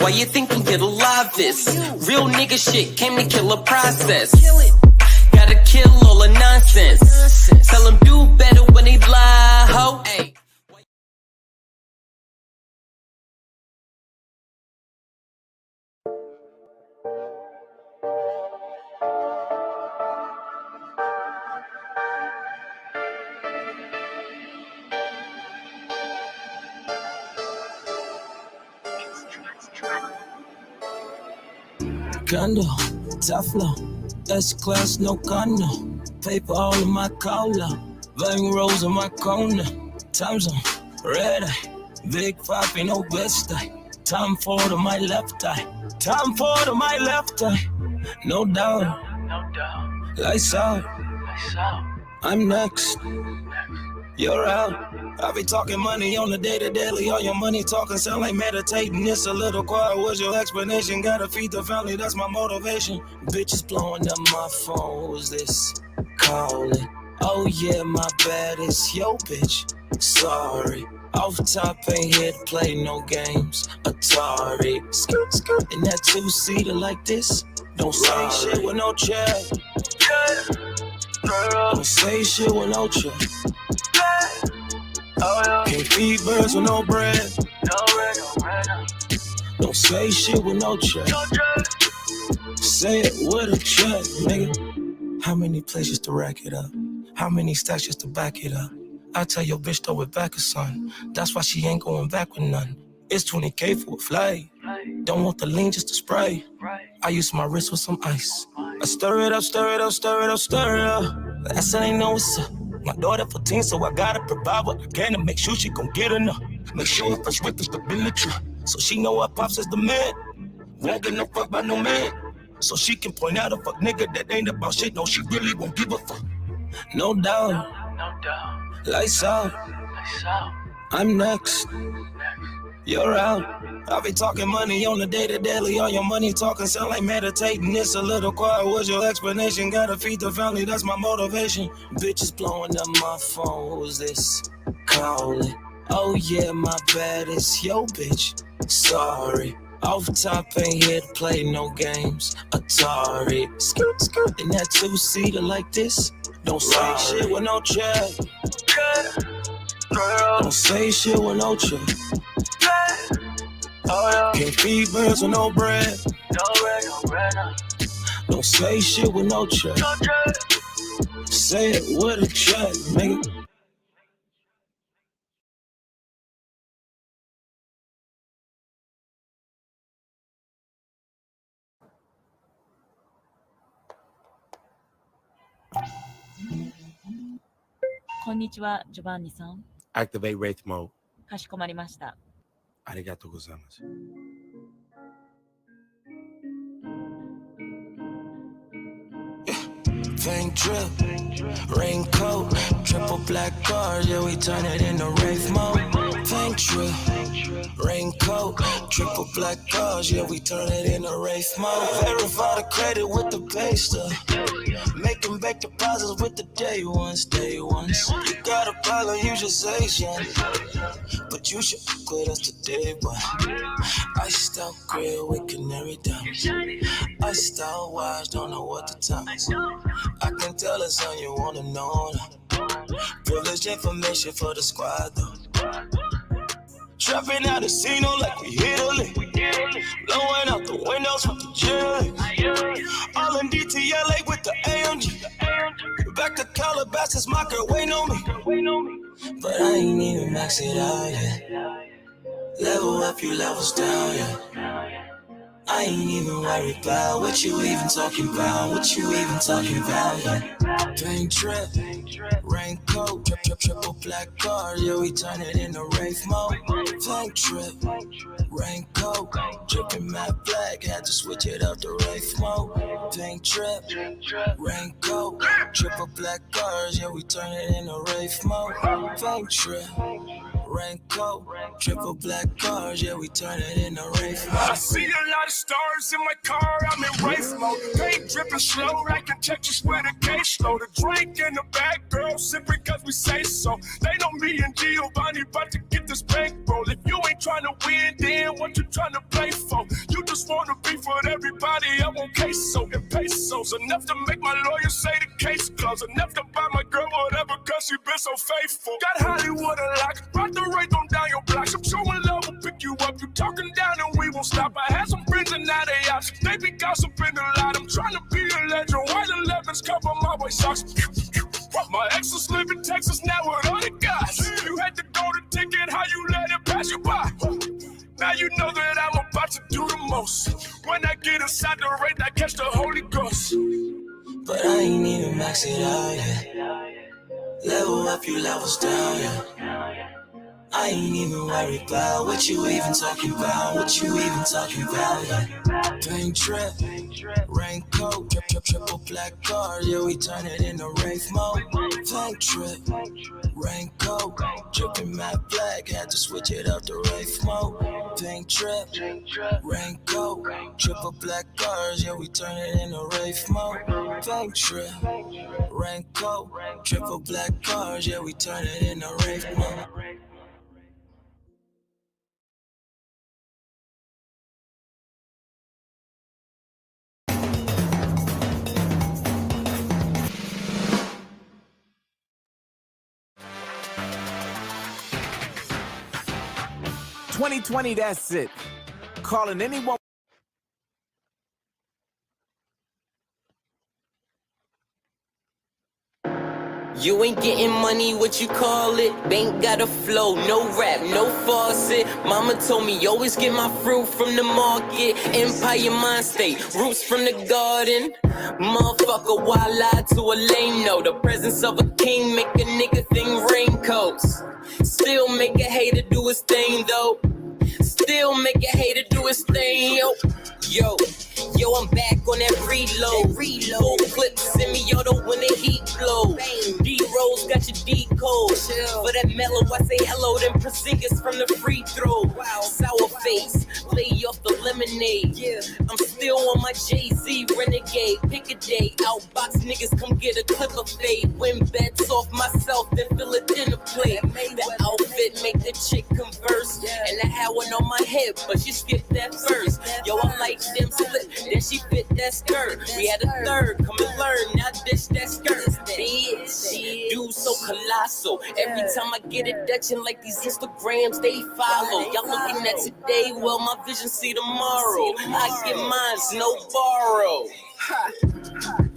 Why you think I'm get alive this? Real nigga shit came to kill a process. Gotta kill all the nonsense. Tell them do better when they lie, ho. Ay. Condo, top flow, S-class, no condo. Paper all in my collar, vein rolls in my corner. Time zone, red eye, big poppy, no best eye. Time forward to my left eye, time forward to my left eye. No doubt, lights out, I'm next. You're out. I be talking money on the day-to-daily. All your money talking sound like meditating. It's a little quiet. What's your explanation? Gotta feed the family, that's my motivation. Bitches blowing up my phone. Who's this? Calling. Oh yeah, my bad. It's yo bitch. Sorry. Off top, ain't here to play no games. Atari. Skirt, skirt. In that two-seater like this. Don't say shit with no check. Don't say shit with no check. Can't feed birds with no bread. Don't say shit with no check. Say it with a check, nigga. How many places to rack it up? How many stacks just to back it up? I tell your bitch throw it back, son. That's why she ain't going back with none. It's 20K for a flag. Don't want the lean, just to spray. I use my wrist with some ice. I stir it up, stir it up, stir it up, stir it up. That's how they know what's up. My daughter 14, so I gotta provide what I can to make sure she gon' get enough. Make sure if it's with the stability, so she know her pops is the man. Won't get no fuck by no man. So she can point out a fuck nigga that ain't about shit. No, she really won't give a fuck. No doubt. Lights out. I'm next. You're out. I be talking money on the day-to-daily. All your money talking sound like meditating. It's a little quiet. What's your explanation? Gotta feed the family, that's my motivation. Bitches blowing up my phone. Who's this? Calling. Oh yeah, my bad. It's yo bitch. Sorry. Off top, ain't here to play no games. Atari. Skirt, skirt. In that two-seater like this. Don't say shit with no check. Don't say shit with no check. Can't feed birds with no bread. Don't say shit with no check. Say it with a check, nigga. Konnichiwa, Giovanni-san. Activate Wraith mode. かしこまりました。ありがとうございます。Fang drip, raincoat, triple black cars, yeah, we turn it into Wraith mode. Fang drip, raincoat, triple black cars, yeah, we turn it into Wraith mode. Verify the credit with the pay stuff. Making back deposits with the day ones, day ones. You got a problem, you should say something. But you should quit us today, but iced out grill with canary diamonds. Iced out watch, don't know what the time is. I can tell it's on you wanna know. Privileged information for the squad though. Trapping out the scene like we hit a lick. Blowing out the windows with the jelly. All in DTLA with the AMG. Back to Calabasas, my girl waiting on me. But I ain't even maxed it out yet. Level up, you levels down, yeah. I ain't even worried about what you even talking about, what you even talking about, yeah. Pain trip, raincoat, triple black car, yeah, we turn it into Wraith mode. Pain trip, raincoat, dripping matte black, had to switch it up to Wraith mode. Pain trip, raincoat, triple black cars, yeah, we turn it into Wraith mode. Pain trip, raincoat, triple black cars, yeah, we turn it into Wraith mode. I see a lot of stars in my car, I'm in Wraith mode. Paint dripping slow like a Texas with a case load. A drink in the back, girl, sipping cause we say so. They know me and Giovanni about to get this bankroll. If you ain't trying to win, then what you trying to play for. You just wanna beef with everybody. I want queso and pesos. Enough to make my lawyer say the case closed. Enough to buy my girl whatever cause she been so faithful. Got Hollywood unlocked. Rock the rate on down your blocks. I'm showing love will pick you up. You talking down and we won't stop. I had some friends and now they out. They be gossiping a lot. I'm trying to be a legend. White 11s cover my white socks. My exes live in Texas now with other guys. You had to go to ticket, how you let it pass you by. Now you know that I'm about to do the most. When I get inside the rain, I catch the Holy Ghost. But I ain't even max it out yet. Level up, you levels down, yeah. I ain't even worried about what you even talking about. What you even talking about, yeah. Paint trip, raincoat, triple black card, yeah, we turn it into rave mode. Paint trip, raincoat, dripping matte black, had to switch it up to rave mode. Paint trip, raincoat, triple black cars, yeah, we turn it into rave mode. Paint trip, raincoat, triple black cars, yeah, we turn it into rave mode. $2020, that's it. Calling anyone. You ain't getting money, what you call it? Bank got a flow, no rap, no faucet. Mama told me always get my fruit from the market. Empire mind state, roots from the garden. Motherfucker, why lie to a lame? No, the presence of a king make a nigga think raincoats. Still make a hater do his thing though. Still make a hater do his thing, yo, I'm back on that reload. Full clips, semi-auto when the heat blow. D-Rose got your D-code. For that mellow, I say hello, then Porzingis from the free throw. Sour face, lay off the lemonade. I'm still on my Jay-Z renegade. Pick a day, outbox niggas, come get a clip of fade. Win bets off myself, then fill a dinner plate. The outfit make the chick converse. And I had one on my head, but she skipped that first. Yo, I like them slip, then she fit that skirt. We had a third, come and learn, now dish that skirt. Bitch, dude so colossal. Every time I get a Dutchin' like these Instagrams, they follow. Y'all looking at today, well, my vision see tomorrow. I get mines, no borrow.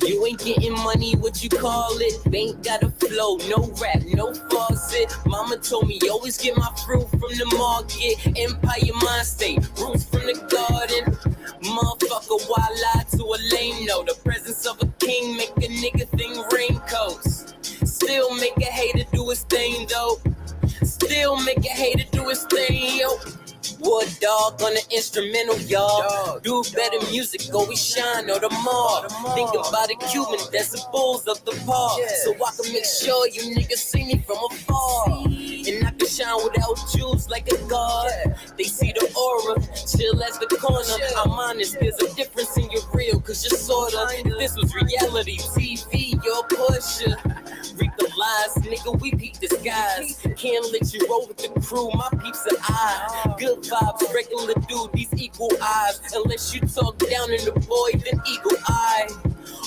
You ain't getting money, what you call it? Bank got a flow, no rap, no faucet. Mama told me always get my fruit from the market. Empire mind state, roots from the garden. Motherfucker, why lie to a lame? No, the presence of a king make a nigga think raincoats. Still make a hater do his thing though. Still make a hater do his thing, yo. Wood dog on the instrumental, y'all. Do better music, go we shine on the mall. Think about a Cuban, decibels of the park. So I can make sure you niggas see me from afar. And I can shine without jewels like a god. They see the aura, chill as the corner. I'm honest, there's a difference in your real, cause you're sorta. If this was reality TV, you're a pusher. Reap the lies, nigga, we peep the skies. Can't let you roll with the crew, my peeps are eye. Good vibes, regular dude, these equal eyes. Unless you talk down in the boy, then eagle eye.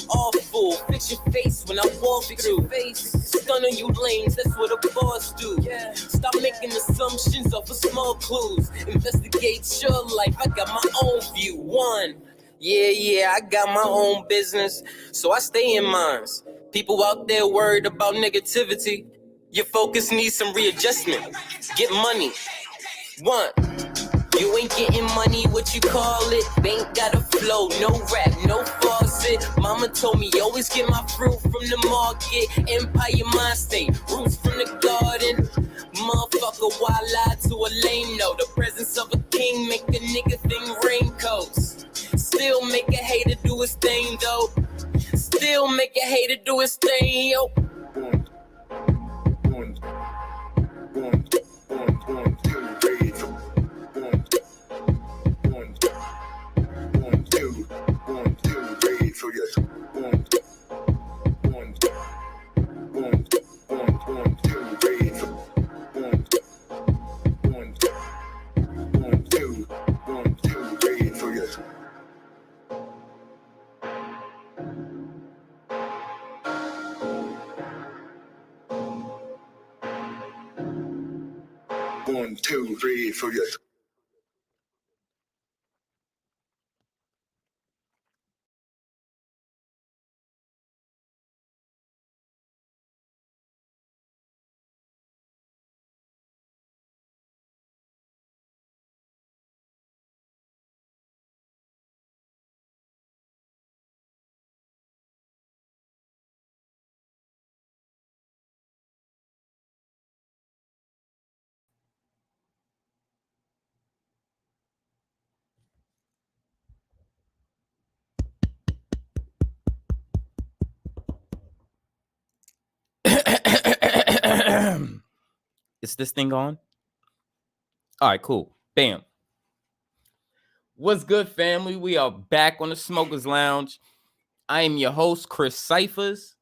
Awful, fix your face when I walk through. Stun on you lanes, that's what a boss do. Stop making assumptions off of small clues. Investigate your life, I got my own view. Yeah, I got my own business, so I stay in mines. People out there worried about negativity. Your focus needs some readjustment. Get money. You ain't getting money, what you call it? Bank got a flow, no rap, no faucet. Mama told me always get my fruit from the market. Empire mind state, roots from the garden. Motherfucker, why lie to a lame? No, the presence of a king make a nigga think raincoats. Still make a hater do his thing though. Still make a hater do his thing, yo. 2, 3, 4. Is this thing on? All right, cool. Bam. What's good, family? We are back on the Smokers Lounge. I am your host, Chris Cyphers,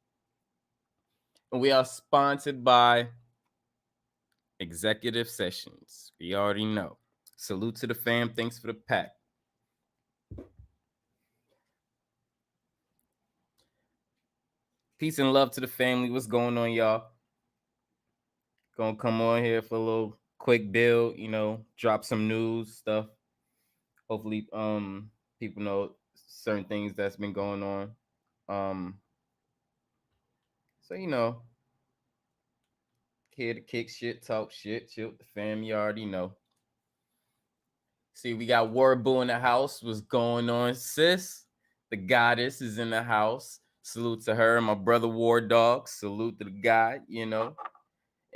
and we are sponsored by Executive Sessions. We already know. Salute to the fam. Thanks for the pack. Peace and love to the family. What's going on, y'all? Gonna come on here for a little quick build, drop some news stuff. Hopefully, people know certain things that's been going on. So here to kick shit, talk shit, chill with the fam. You already know. See, we got Warbu in the house. What's going on, sis? The goddess is in the house. Salute to her. My brother War Dog. Salute to the guy,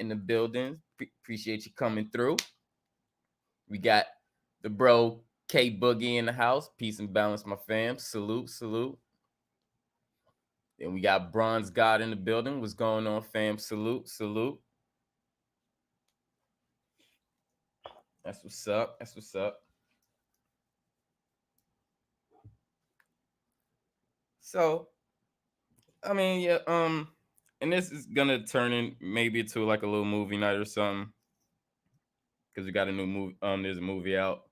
in the building. Appreciate you coming through. We got the bro K Boogie in the house. Peace and balance, my fam. Salute, salute. Then we got Bronze God in the building. What's going on, fam? Salute, salute. That's what's up. That's what's up. So, I mean, yeah, and this is gonna turn in maybe to like a little movie night or something. Because we got a new movie. There's a movie out.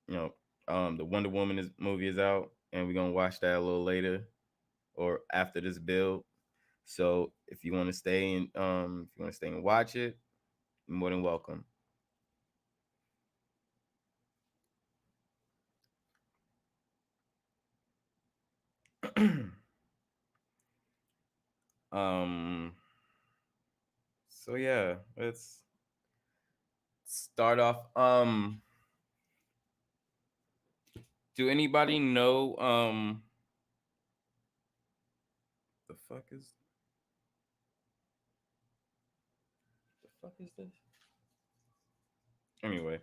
The Wonder Woman movie is out, and we're gonna watch that a little later or after this build. So if you want to stay and watch it, you're more than welcome. So yeah, let's start off. Do anybody know the fuck is this? Anyway,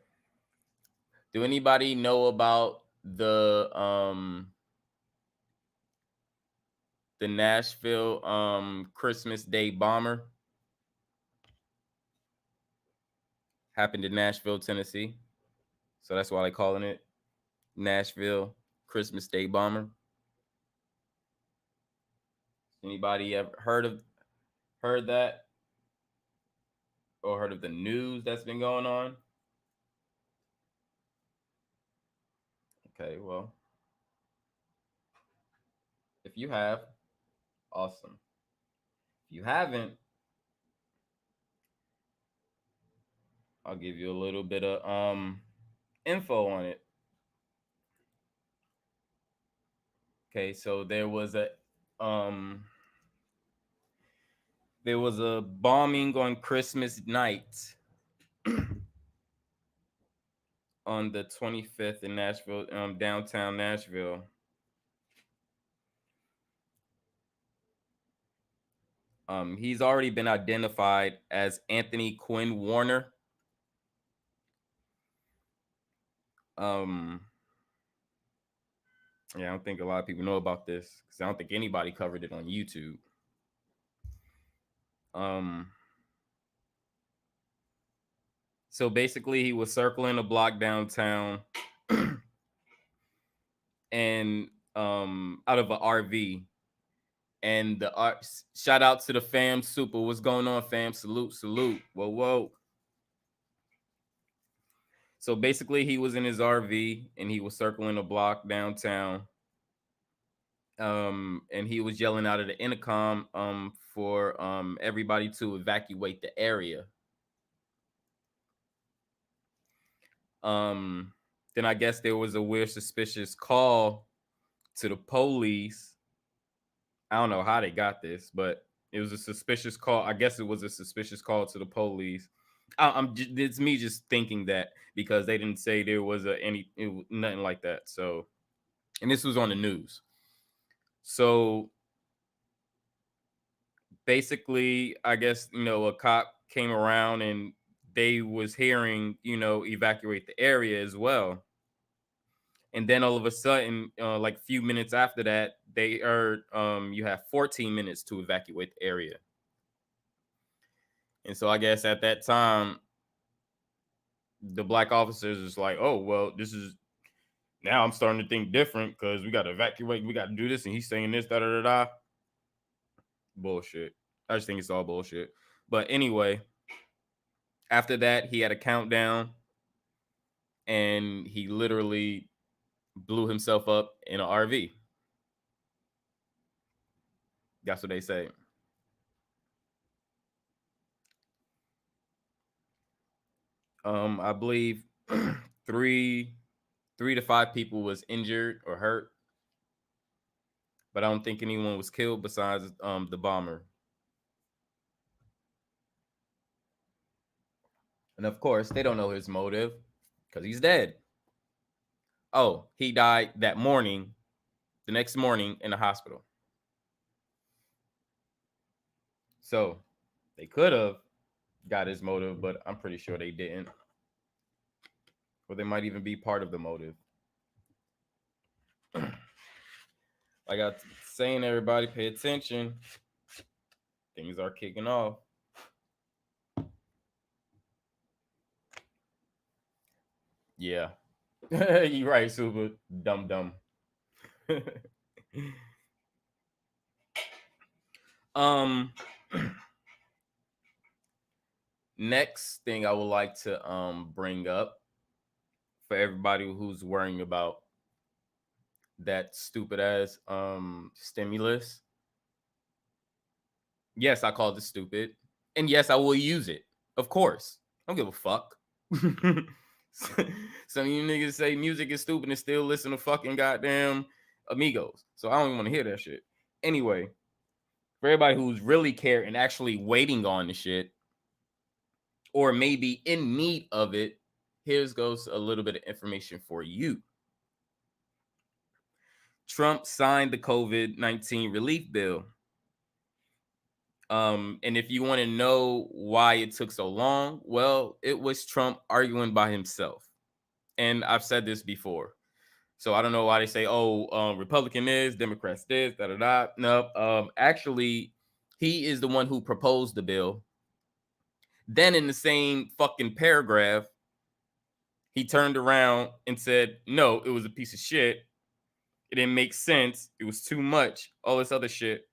do anybody know about the Nashville Christmas Day bomber? Happened in Nashville, Tennessee. So that's why they're calling it Nashville Christmas Day bomber. Anybody ever heard that? Or heard of the news that's been going on? Okay, well, if you have, awesome. If you haven't, I'll give you a little bit of info on it. Okay, so there was a bombing on Christmas night on the 25th in Nashville, downtown Nashville. He's already been identified as Anthony Quinn Warner. Yeah, I don't think a lot of people know about this because I don't think anybody covered it on YouTube. So basically, he was circling a block downtown, and out of an RV. And the shout out to the fam super. What's going on, fam? Salute, salute. Whoa, whoa. So basically, he was in his RV and he was circling a block downtown. And he was yelling out of the intercom for everybody to evacuate the area. Then I guess there was a weird suspicious call to the police. I don't know how they got this, but it was a suspicious call. I guess it was a suspicious call to the police. It's me just thinking that because they didn't say there was nothing like that. So, and this was on the news. So basically, I guess a cop came around and they was hearing evacuate the area as well. And then all of a sudden, like a few minutes after that, they heard you have 14 minutes to evacuate the area. And so I guess at that time, the black officers is like, oh, well, this is now I'm starting to think different because we got to evacuate, we got to do this. And he's saying this, da da da da. Bullshit. I just think it's all bullshit. But anyway, after that, he had a countdown and he literally blew himself up in an RV. That's what they say. I believe three to five people was injured or hurt, but I don't think anyone was killed besides the bomber. And of course, they don't know his motive because he's dead. Oh, he died that morning, the next morning in the hospital. So they could have got his motive, but I'm pretty sure they didn't. Or they might even be part of the motive. Like I saying, everybody pay attention. Things are kicking off. Yeah. You're right, Super. Dumb. Next thing I would like to bring up for everybody who's worrying about that stupid ass stimulus. Yes, I called it stupid. And yes, I will use it. Of course. I don't give a fuck. Some of you niggas say music is stupid and still listen to fucking goddamn Amigos. So I don't even want to hear that shit. Anyway, for everybody who's really care and actually waiting on the shit, or maybe in need of it, here's goes a little bit of information for you. Trump signed the COVID-19 relief bill. And if you want to know why it took so long, well, it was Trump arguing by himself. And I've said this before. So I don't know why they say, Republican is, Democrats this, da da da. No, actually, he is the one who proposed the bill. Then in the same fucking paragraph, he turned around and said, no, it was a piece of shit. It didn't make sense. It was too much. All this other shit.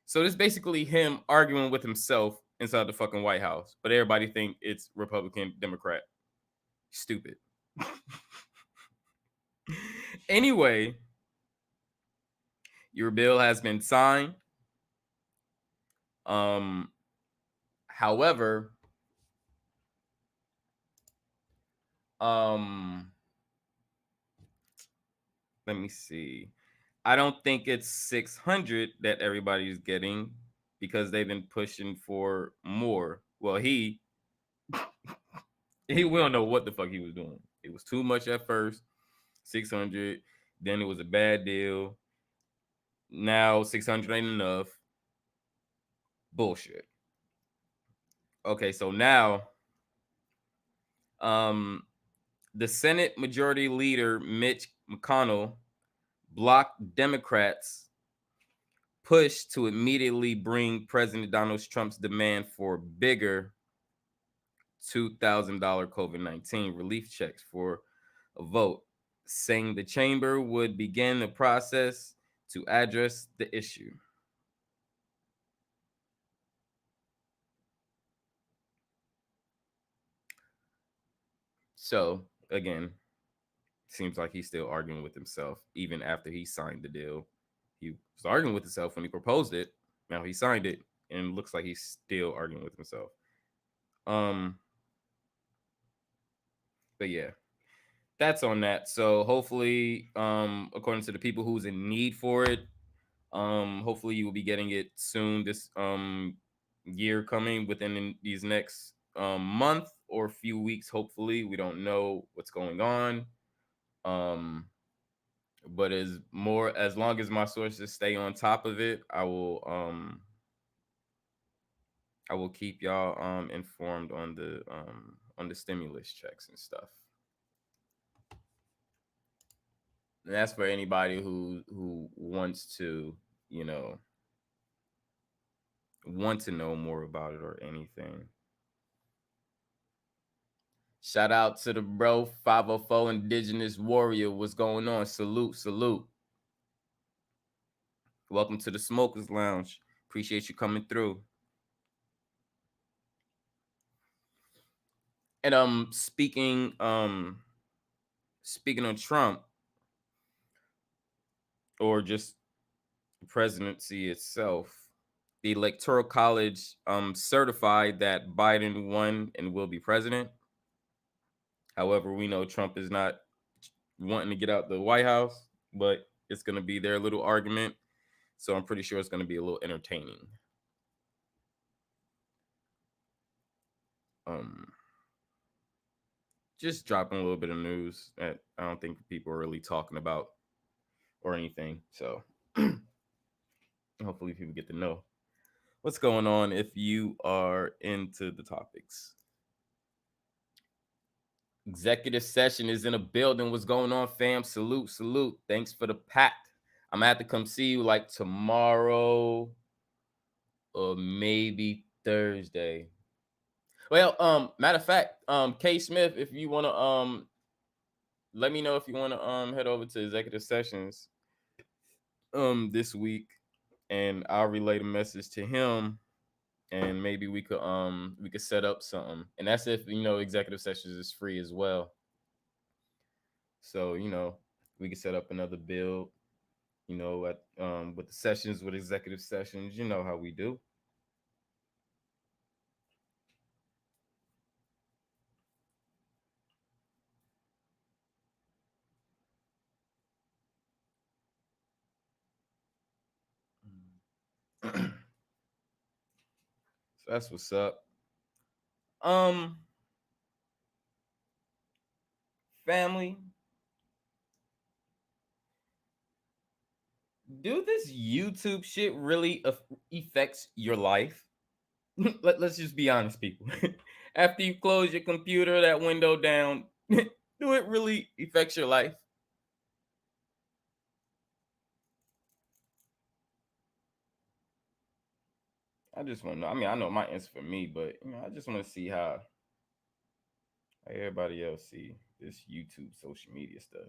So it's basically him arguing with himself inside the fucking White House. But everybody think it's Republican, Democrat. Stupid. Anyway, your bill has been signed. However, let me see. I don't think it's 600 that everybody's getting because they've been pushing for more. Well, he we don't know what the fuck he was doing. It was too much at first, 600. Then it was a bad deal. Now 600 ain't enough. Bullshit. Okay, so now, the Senate Majority Leader Mitch McConnell blocked Democrats' push to immediately bring President Donald Trump's demand for bigger $2,000 COVID-19 relief checks for a vote, saying the chamber would begin the process to address the issue. So, again, seems like he's still arguing with himself, even after he signed the deal. He was arguing with himself when he proposed it. Now he signed it, and it looks like he's still arguing with himself. But yeah. that's on that. So hopefully, according to the people who's in need for it, hopefully you will be getting it soon. This year coming within these next month or few weeks. Hopefully, we don't know what's going on. Um, but as long as my sources stay on top of it, I will keep y'all informed on the stimulus checks and stuff. And that's for anybody who wants to, you know, want to know more about it or anything. Shout out to the bro 504 Indigenous Warrior. What's going on? Salute, salute. Welcome to the Smokers Lounge. Appreciate you coming through. And speaking of Trump or just the presidency itself, the Electoral College certified that Biden won and will be president. However, we know Trump is not wanting to get out the White House, but it's going to be their little argument. So I'm pretty sure it's going to be a little entertaining. Just dropping a little bit of news that I don't think people are really talking about or anything. So hopefully people get to know what's going on if you are into the topics. Executive session is in a building. What's going on, fam? Salute, salute. Thanks for the pack. I'm gonna have to come see you like tomorrow or maybe Thursday. Well, matter of fact, K Smith, if you wanna let me know if you wanna head over to executive sessions this week, and I'll relay the message to him, and maybe we could set up something. And that's if executive sessions is free as well. So we could set up another build. At with the sessions, with executive sessions, you know how we do. So that's what's up. Family, do this YouTube shit really affects your life? Let's just be honest, people. After you close your computer, that window down, do it really affects your life? I just want to know. I mean, I know my answer for me, but I just want to see how everybody else see this YouTube social media stuff.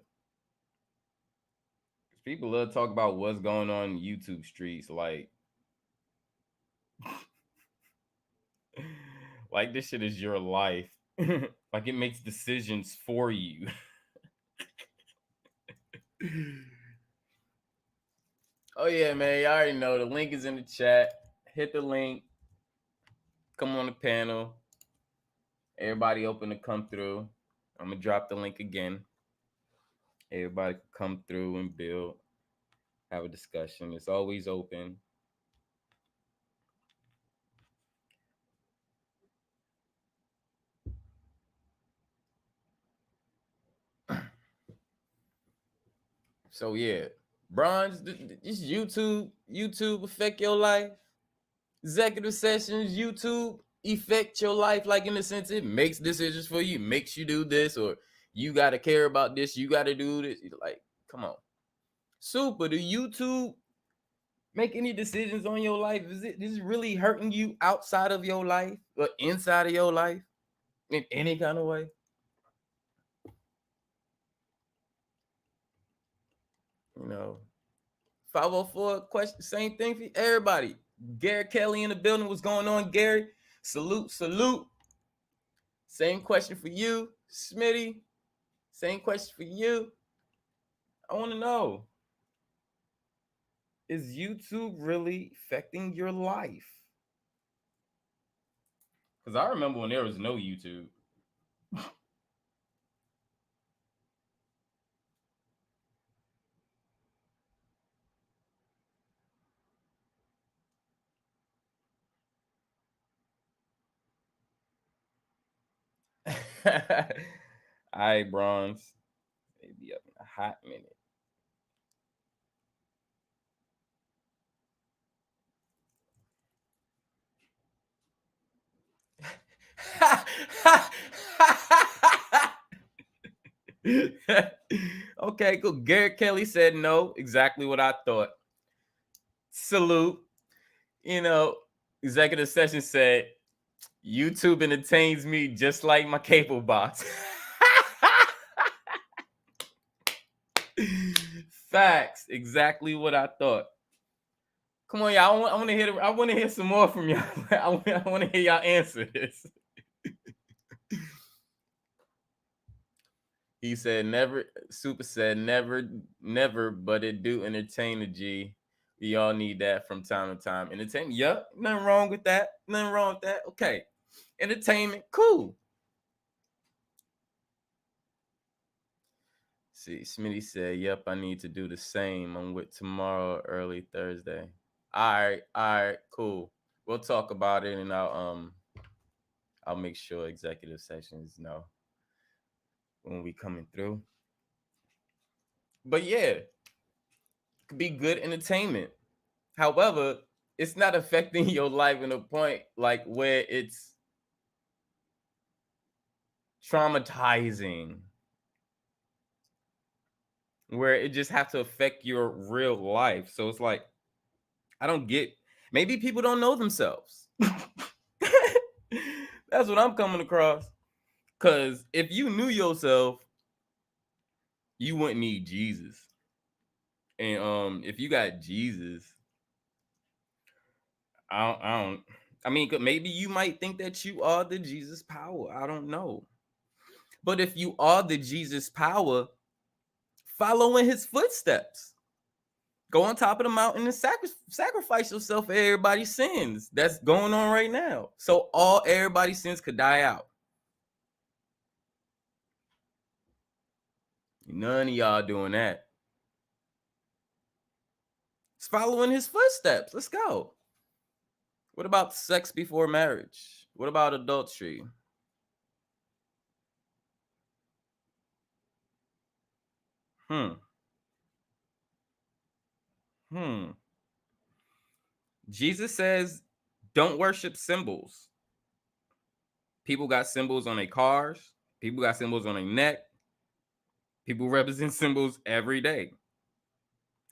Because people love to talk about what's going on in YouTube streets, like like this shit is your life. Like it makes decisions for you. Oh yeah, man. You already know the link is in the chat. Hit the link. Come on the panel. Everybody open to come through. I'm gonna drop the link again. Everybody can come through and build, have a discussion. It's always open. So yeah, Bronze, this YouTube affect your life. Executive sessions, YouTube affect your life, like in the sense it makes decisions for you, makes you do this, or you gotta care about this, you gotta do this. Like, come on. Super, do YouTube make any decisions on your life? Is this really hurting you outside of your life or inside of your life in any kind of way? 504 question, same thing for everybody. Gary Kelly in the building. What's going on, Gary? Salute, salute. Same question for you, Smitty. Same question for you. I want to know, is YouTube really affecting your life? Because I remember when there was no YouTube. All right, Bronze. Maybe up in a hot minute. Okay, cool. Garrett Kelly said no. Exactly what I thought. Salute. You know, executive session said YouTube entertains me just like my cable box. Facts. Exactly what I thought. Come on, y'all. I want to hear. I want to hear some more from y'all. I want to hear y'all answer this. He said never. Super said never, never. But it do entertain a G. We all need that from time to time. Entertainment. Yup. Nothing wrong with that. Nothing wrong with that. Okay. Entertainment. Cool. See, Smitty said, "Yep, I need to do the same. I'm with tomorrow, early Thursday." All right, cool. We'll talk about it, and I'll make sure executive sessions know when we coming through. But yeah, it could be good entertainment. However, it's not affecting your life in a point like where it's traumatizing, where it just have to affect your real life. So it's like, I don't get. Maybe people don't know themselves. That's what I'm coming across. Cause if you knew yourself, you wouldn't need Jesus. And if you got Jesus, I don't. I mean, maybe you might think that you are the Jesus power. I don't know. But if you are the Jesus power, follow in his footsteps. Go on top of the mountain and sacrifice yourself for everybody's sins. That's going on right now. So everybody's sins could die out. None of y'all doing that. It's following his footsteps. Let's go. What about sex before marriage? What about adultery? Jesus says, don't worship symbols. People got symbols on their cars. People got symbols on their neck. People represent symbols every day.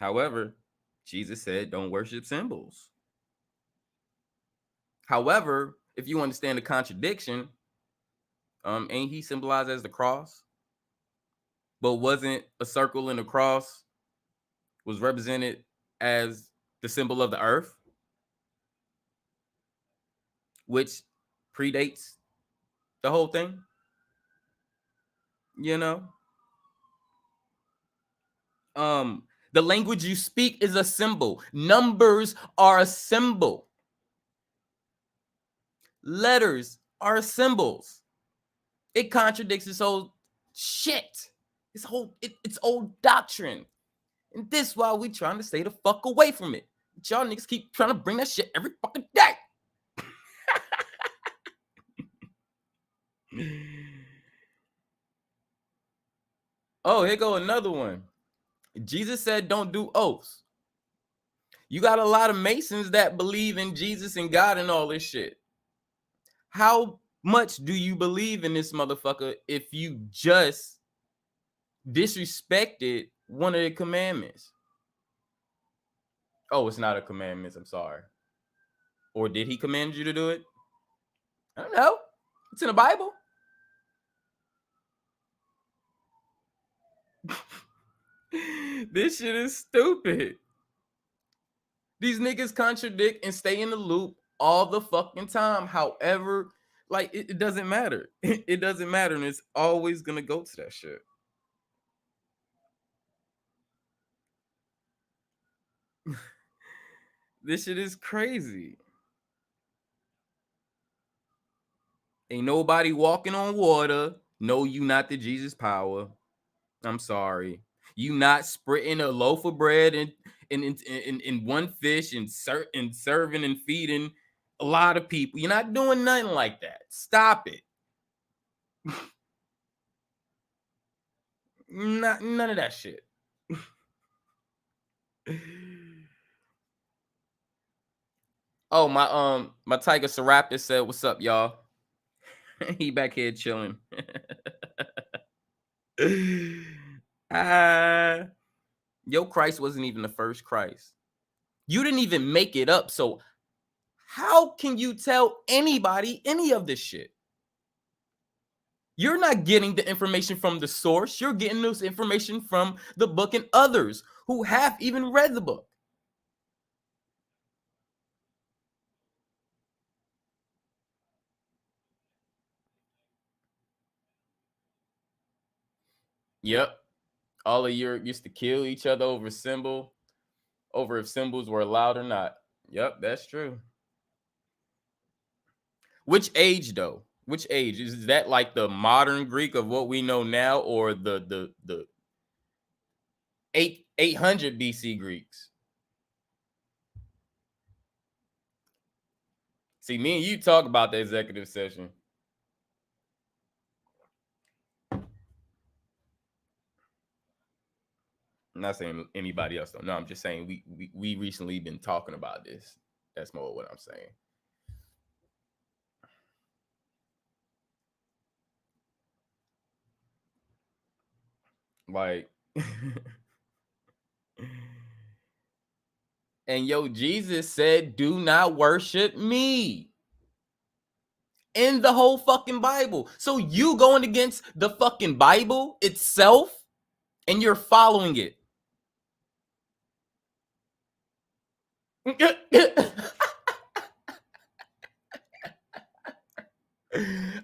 However, Jesus said, don't worship symbols. However, if you understand the contradiction, ain't he symbolized as the cross? But wasn't a circle in the cross was represented as the symbol of the earth, which predates the whole thing? You know? The language you speak is a symbol. Numbers are a symbol. Letters are symbols. It contradicts this whole shit. It's old doctrine. And this is why we trying to stay the fuck away from it. But y'all niggas keep trying to bring that shit every fucking day. Oh, here go another one. Jesus said don't do oaths. You got a lot of Masons that believe in Jesus and God and all this shit. How much do you believe in this motherfucker if you just disrespected one of the commandments? Oh, it's not a commandment. I'm sorry. Or did he command you to do it? I don't know. It's in the Bible. This shit is stupid. These niggas contradict and stay in the loop all the fucking time. However, like it doesn't matter. It doesn't matter, and it's always gonna go to that shit. This shit is crazy. Ain't nobody walking on water. No, you not the Jesus power. I'm sorry. You not spreading a loaf of bread in one fish and serving and feeding a lot of people. You're not doing nothing like that. Stop it. None of that shit. Oh, my Tiger Seraptor said, "What's up, y'all?" He back here chilling. Yo, Christ wasn't even the first Christ. You didn't even make it up. So how can you tell anybody any of this shit? You're not getting the information from the source. You're getting this information from the book and others who have even read the book. Yep. All of you used to kill each other over if symbols were allowed or not. Yep, that's true. Which age though? Which age? Is that like the modern Greek of what we know now, or the 800 BC Greeks? See, me and you talk about the executive session. I'm not saying anybody else don't know. I'm just saying we recently been talking about this. That's more what I'm saying. Like, and yo, Jesus said, "Do not worship me." In the whole fucking Bible. So you going against the fucking Bible itself and you're following it.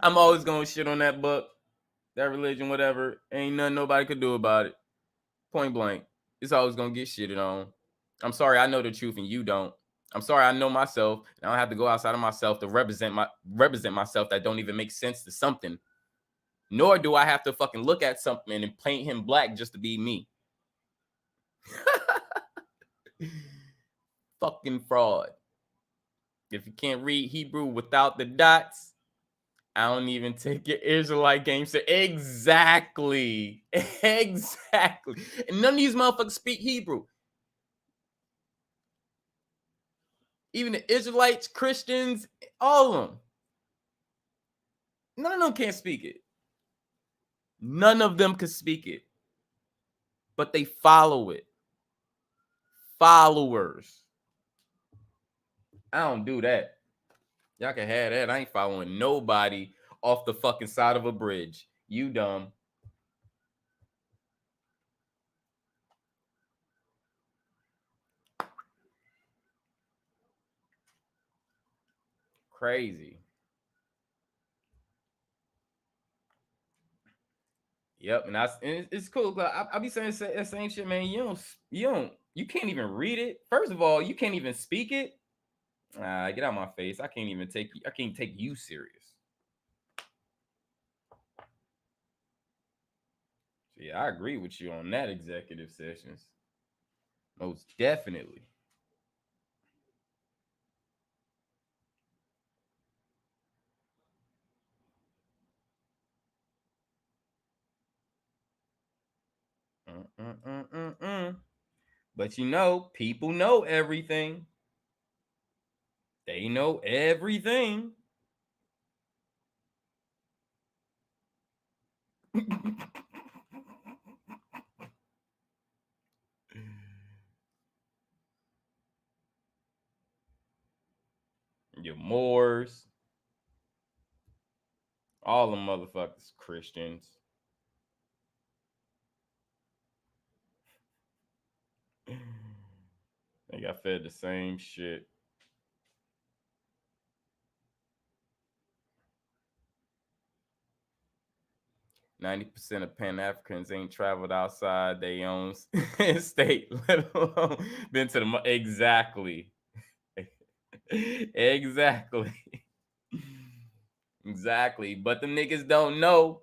I'm always gonna shit on that book, that religion, whatever. Ain't nothing nobody could do about it. Point blank. It's always gonna get shitted on. I'm sorry, I know the truth and you don't. I'm sorry, I know myself. And I don't have to go outside of myself to represent myself that don't even make sense to something. Nor do I have to fucking look at something and paint him black just to be me. Fucking fraud. If you can't read Hebrew without the dots, I don't even take your Israelite game. So exactly. Exactly. And none of these motherfuckers speak Hebrew. Even the Israelites, Christians, all of them. None of them can't speak it. None of them can speak it. But they follow it. Followers. I don't do that. Y'all can have that. I ain't following nobody off the fucking side of a bridge. You dumb. Crazy. Yep, and it's cool. I be saying that same shit, man. You can't even read it. First of all, you can't even speak it. Get out of my face. I can't take you serious. So yeah, I agree with you on that, executive sessions. Most definitely. But you know, people know everything. They know everything. Your Moors, all the motherfuckers Christians. They got fed the same shit. %90 of Pan Africans ain't traveled outside their own state, let alone been to the exactly. Exactly. Exactly. But the niggas don't know.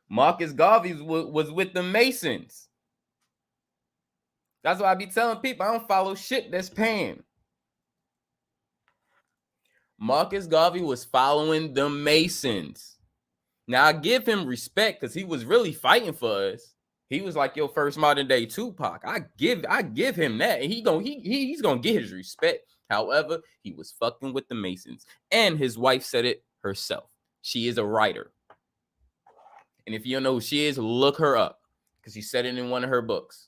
Marcus Garvey was with the Masons. That's why I be telling people I don't follow shit that's Pan. Marcus Garvey was following the Masons. Now I give him respect because he was really fighting for us. He was like your first modern day Tupac. I give him that. And he's gonna get his respect. However, he was fucking with the Masons. And his wife said it herself. She is a writer. And if you don't know who she is, look her up. Because she said it in one of her books.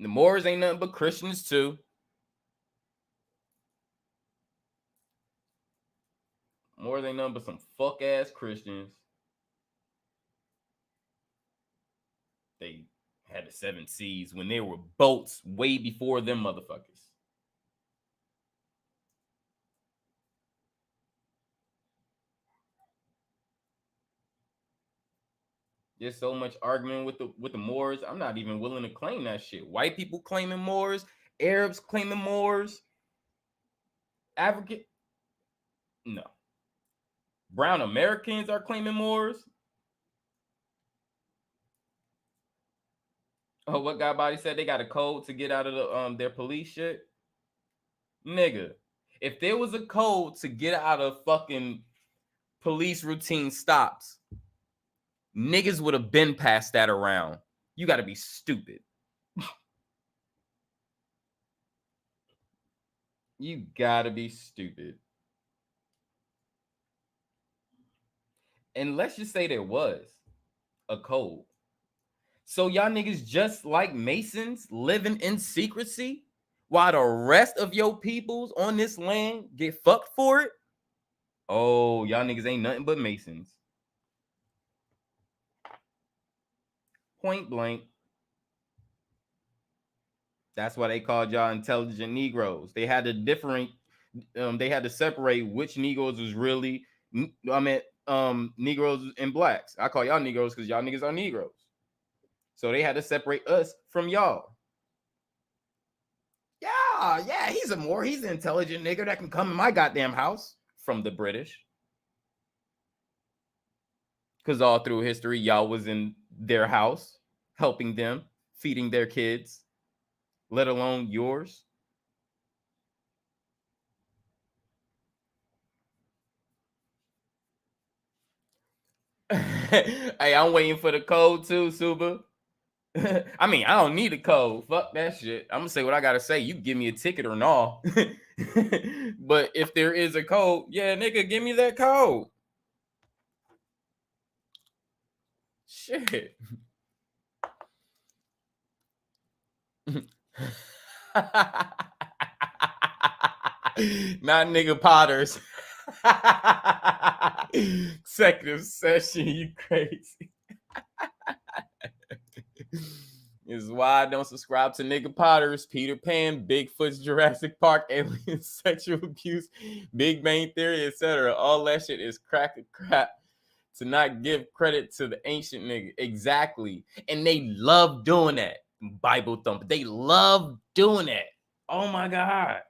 The Moors ain't nothing but Christians too. Moors ain't nothing but some fuck ass Christians. They had the 7 seas when there were boats way before them motherfuckers. There's so much argument with the Moors. I'm not even willing to claim that shit. White people claiming Moors, Arabs claiming Moors, African, no. Brown Americans are claiming Moors. Oh, what guy body said they got a code to get out of the their police shit? Nigga, if there was a code to get out of fucking police routine stops, niggas would have been passed that around. You got to be stupid. You got to be stupid. And let's just say there was a code. So y'all niggas just like Masons living in secrecy while the rest of your peoples on this land get fucked for it? Oh, y'all niggas ain't nothing but Masons. Point blank. That's why they called y'all intelligent Negroes. They had to they had to separate which Negroes was really, Negroes and blacks. I call y'all Negroes because y'all niggas are Negroes. So they had to separate us from y'all. Yeah, he's an intelligent nigga that can come in my goddamn house from the British. Because all through history, y'all was in their house, helping them, feeding their kids, let alone yours. Hey, I'm waiting for the code too, Suba. I mean, I don't need a code. Fuck that shit. I'm gonna say what I gotta say. You give me a ticket or no. But if there is a code, yeah, nigga, give me that code. Shit. Not nigga Potters. Executive session, you crazy. This is why I don't subscribe to nigga Potters, Peter Pan, Bigfoot's Jurassic Park, alien sexual abuse, Big Bang Theory, etc. All that shit is crack of crap. To not give credit to the ancient nigga. Exactly. And they love doing that. Bible thumper. They love doing that. Oh my God.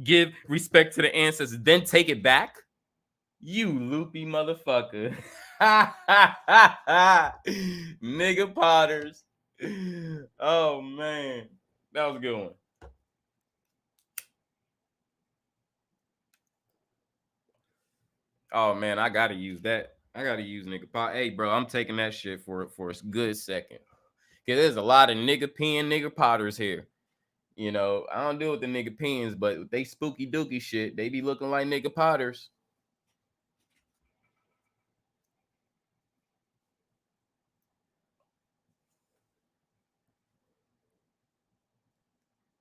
Give respect to the ancestors, then take it back. You loopy motherfucker. Nigga Potters. Oh man. That was a good one. Oh man, I gotta use that. I gotta use nigga pot. Hey, bro, I'm taking that shit for a good second. Cause there's a lot of nigga pen, nigga Potters here. You know, I don't deal with the nigga pens, but they spooky dookie shit. They be looking like nigga Potters.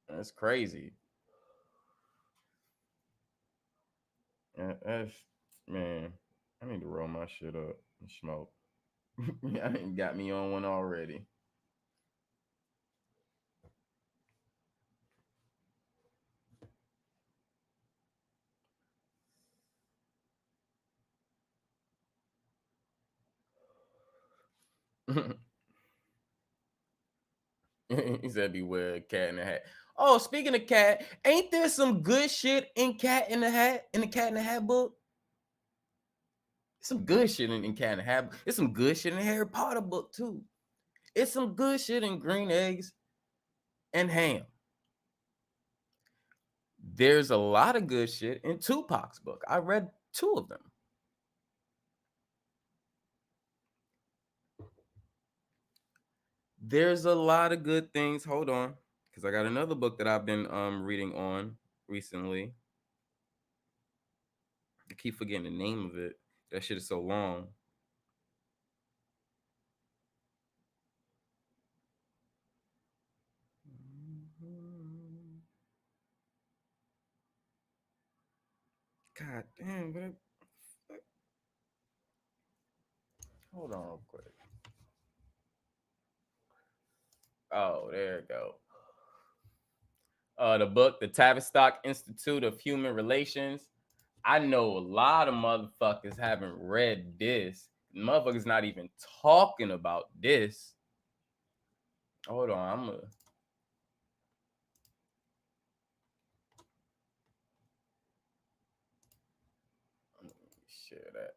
That's crazy. That's, man, I need to roll my shit up and smoke. I ain't got me on one already. He said, "Beware, Cat in the Hat." Oh, speaking of Cat, ain't there some good shit in Cat in the Hat in the Cat in the Hat book? Some good shit in Cat in the Hat. It's some good shit in the Harry Potter book too. It's some good shit in Green Eggs and Ham. there's a lot of good shit in Tupac's book. I read 2 of them. There's a lot of good things. Hold on, because I got another book that I've been reading on recently. I keep forgetting the name of it. That shit is so long. God damn, but hold on real quick. Oh, there you go. The book, The Tavistock Institute of Human Relations. I know a lot of motherfuckers haven't read this. Motherfuckers not even talking about this. Hold on, I'm gonna share that.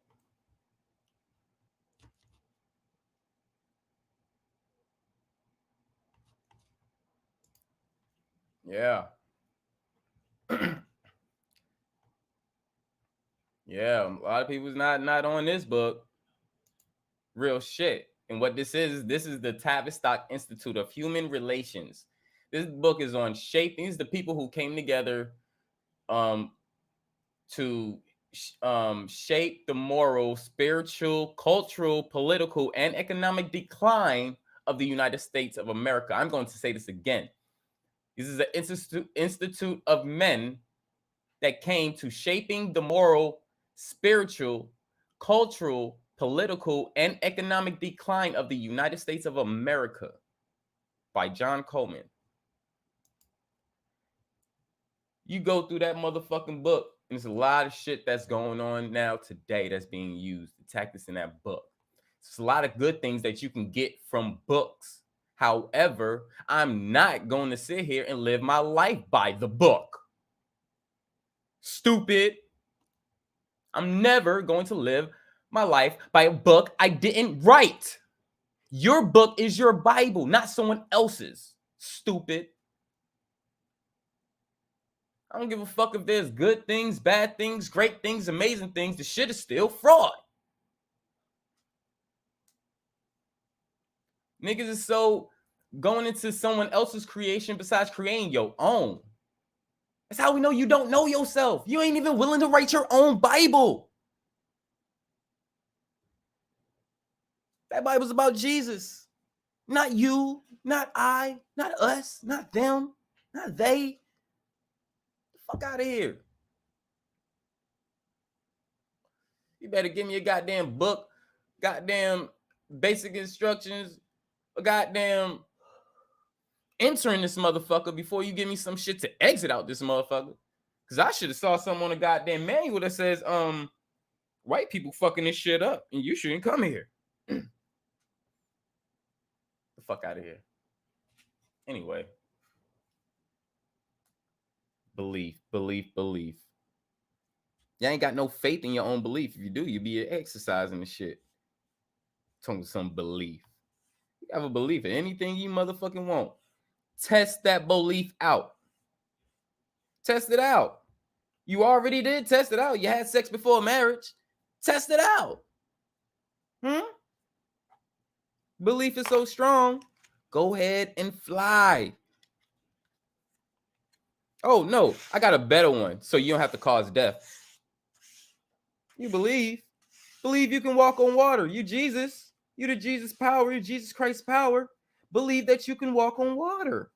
Yeah. Yeah, a lot of people's not on this book. Real shit. And what this is the Tavistock Institute of Human Relations. This book is on shaping. These are the people who came together to shape the moral, spiritual, cultural, political, and economic decline of the United States of America. I'm going to say this again. This is an institute of men that came to shaping the moral, spiritual, cultural, political, and economic decline of the United States of America by John Coleman. You go through that motherfucking book, and there's a lot of shit that's going on now today that's being used, the tactics in that book. There's a lot of good things that you can get from books. However, I'm not going to sit here and live my life by the book. Stupid. I'm never going to live my life by a book I didn't write. Your book is your Bible, not someone else's. Stupid. I don't give a fuck if there's good things, bad things, great things, amazing things. The shit is still fraud. Niggas is so going into someone else's creation besides creating your own. That's how we know you don't know yourself. You ain't even willing to write your own Bible. That Bible's about Jesus. Not you, not I, not us, not them, not they. Fuck out of here. You better give me a goddamn book, goddamn basic instructions, a goddamn entering this motherfucker before you give me some shit to exit out this motherfucker. Cause I should have saw something on a goddamn manual that says, white people fucking this shit up and you shouldn't come here. The fuck out of here. Anyway. Belief. You ain't got no faith in your own belief. If you do, you be exercising the shit. Talking some belief. You have a belief in anything you motherfucking want. Test that belief out. Test it out. You already did test it out. You had sex before marriage. Test it out. Belief is so strong. Go ahead and fly. Oh, no. I got a better one so you don't have to cause death. You believe. Believe you can walk on water. You Jesus. You the Jesus power. You Jesus Christ power. Believe that you can walk on water.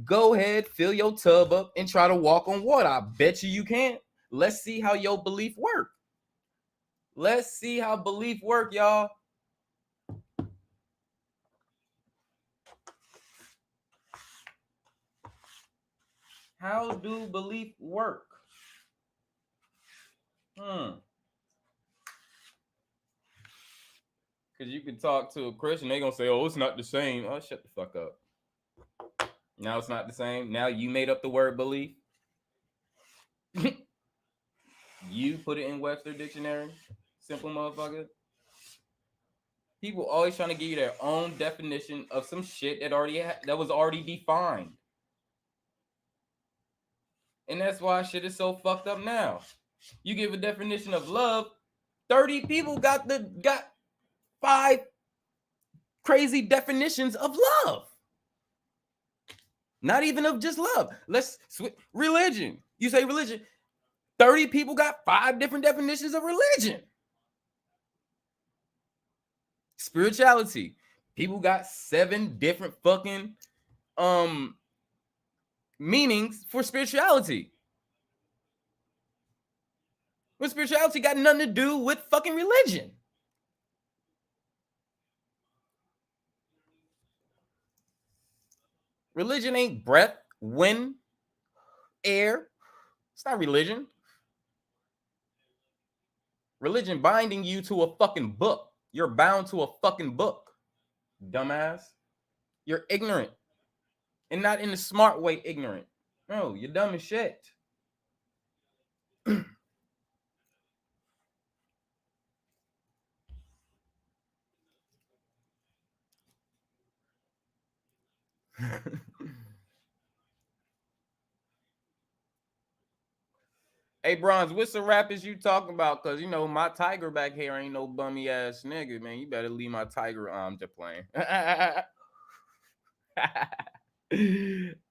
Go ahead, fill your tub up and try to walk on water. I bet you can. Let's see how your belief work. Let's see how belief work, y'all. How do belief work? Because you can talk to a Christian, they're going to say, oh, it's not the same. Oh, shut the fuck up. Now it's not the same. Now you made up the word belief. You put it in Webster Dictionary. Simple motherfucker. People always trying to give you their own definition of some shit that was already defined. And that's why shit is so fucked up now. You give a definition of love, 30 people got 5 crazy definitions of love. Not even of just love. Let's switch religion. You say religion. 30 people got 5 different definitions of religion. Spirituality. People got 7 different fucking meanings for spirituality. When spirituality got nothing to do with fucking religion. Religion ain't breath, wind, air. It's not religion. Religion binding you to a fucking book. You're bound to a fucking book, dumbass. You're ignorant. And not in the smart way ignorant. No, you're dumb as shit. Hey, Bronze, what's the rappers you talking about? Because, you know, my tiger back here ain't no bummy ass nigga, man. You better leave my tiger. I'm just playing.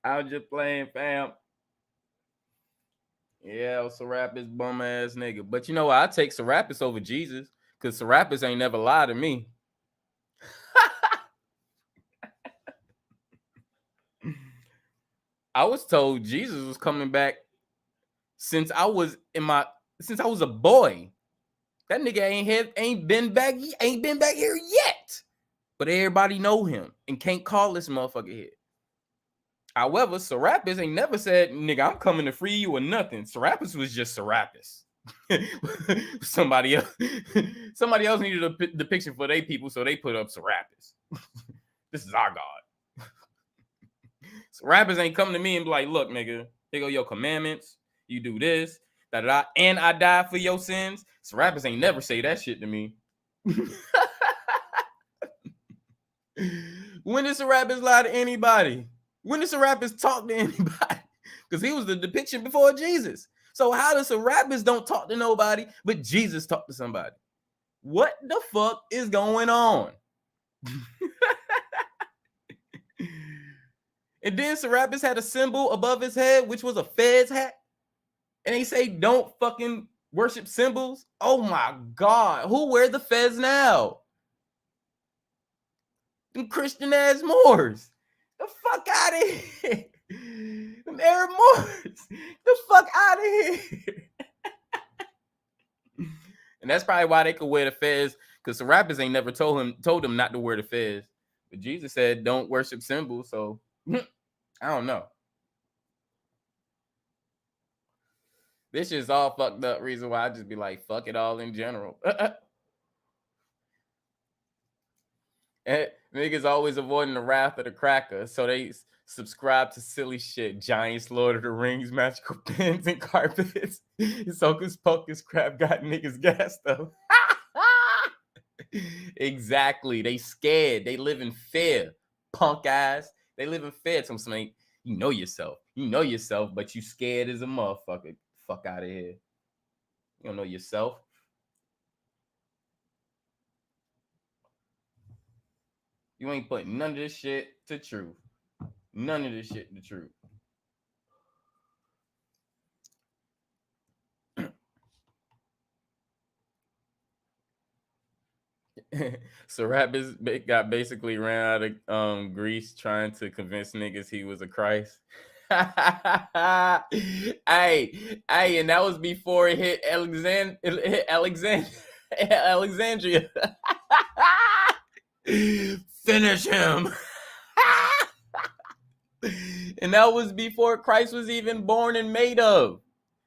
I'm just playing, fam. Yeah, Serapis bum ass nigga. But you know what? I take Serapis over Jesus because Serapis ain't never lied to me. I was told Jesus was coming back since I was a boy. That nigga ain't been back here yet. But everybody know him and can't call this motherfucker here. However, Serapis ain't never said, nigga, I'm coming to free you or nothing. Serapis was just Serapis. somebody else needed a depiction for their people, so they put up Serapis. This is our God. Serapis ain't come to me and be like, look, nigga, here go your commandments. You do this, da-da-da, and I die for your sins. Serapis ain't never say that shit to me. When did Serapis lie to anybody? When did Serapis talk to anybody? Because he was the depiction before Jesus. So how does Serapis don't talk to nobody, but Jesus talk to somebody? What the fuck is going on? And then Serapis had a symbol above his head, which was a Fed's hat. And they say don't fucking worship symbols. Oh my God. Who wear the Feds now? Them Christian ass Moors. The fuck out of here. Them Arab Moors. The fuck out of here. And that's probably why they could wear the Fez, because Serapis ain't never told him not to wear the Fez. But Jesus said don't worship symbols, so I don't know. This is all fucked up reason why I just be like, fuck it all in general. And niggas always avoiding the wrath of the cracker, so they subscribe to silly shit. Giants, Lord of the Rings, magical pens and carpets. It's Hocus Pocus crap got niggas gassed up. Exactly. They scared. They live in fear. Punk ass. They live in fear. Something you know yourself. You know yourself, but you scared as a motherfucker. Fuck out of here. You don't know yourself. You ain't putting none of this shit to truth. None of this shit to truth. Serapis got basically ran out of Greece trying to convince niggas he was a Christ. Hey, and that was before it hit Alexandria. Finish him. And that was before Christ was even born and made of.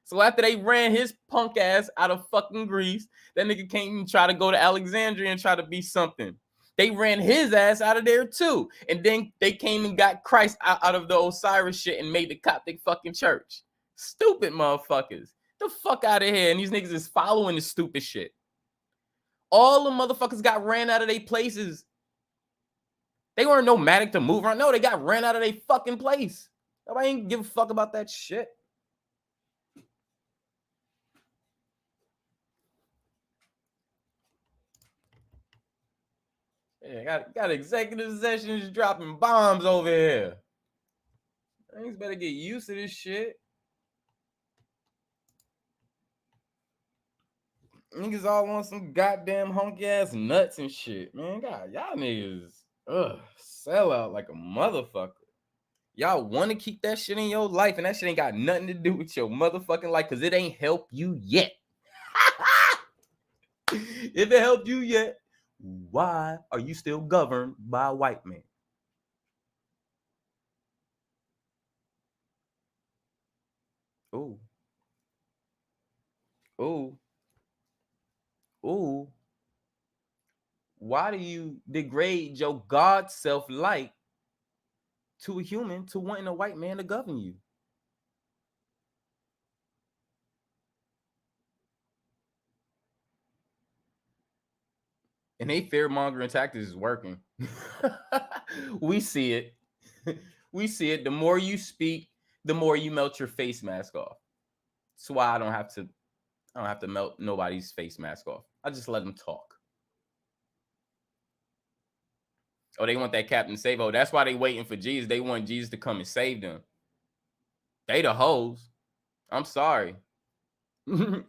So after they ran his punk ass out of fucking Greece, that nigga can't even try to go to Alexandria and try to be something. They ran his ass out of there too. And then they came and got Christ out of the Osiris shit and made the Coptic fucking church. Stupid motherfuckers. The fuck out of here. And these niggas is following this stupid shit. All the motherfuckers got ran out of their places. They weren't nomadic to move around. No, they got ran out of their fucking place. Nobody ain't give a fuck about that shit. Yeah, got executive sessions dropping bombs over here. Things better get used to this shit. Niggas all on some goddamn honky ass nuts and shit, man. God, y'all niggas, sell out like a motherfucker. Y'all want to keep that shit in your life, and that shit ain't got nothing to do with your motherfucking life, because it ain't helped you yet. If it helped you yet, why are you still governed by a white man? Ooh. Ooh. Ooh. Why do you degrade your God self-like to a human to wanting a white man to govern you? And they fear-mongering tactics is working. We see it. We see it. The more you speak, the more you melt your face mask off. That's why I don't have to melt nobody's face mask off. I just let them talk. Oh, they want that Captain Savo. That's why they waiting for Jesus. They want Jesus to come and save them. They the hoes. I'm sorry. they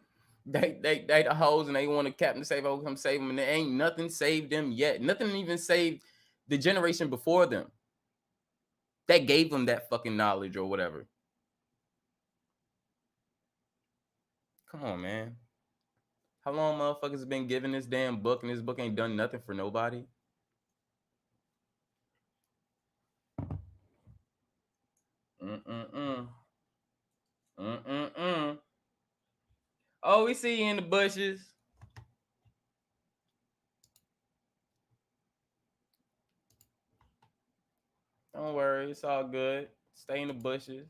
the hoes, and they want a Captain Savo come save them, and there ain't nothing saved them yet. Nothing even saved the generation before them. That gave them that fucking knowledge or whatever. Come on, man. How long motherfuckers have been given this damn book, and this book ain't done nothing for nobody? Mm-mm-mm. Mm-mm-mm. Oh, we see you in the bushes. Don't worry, it's all good. Stay in the bushes.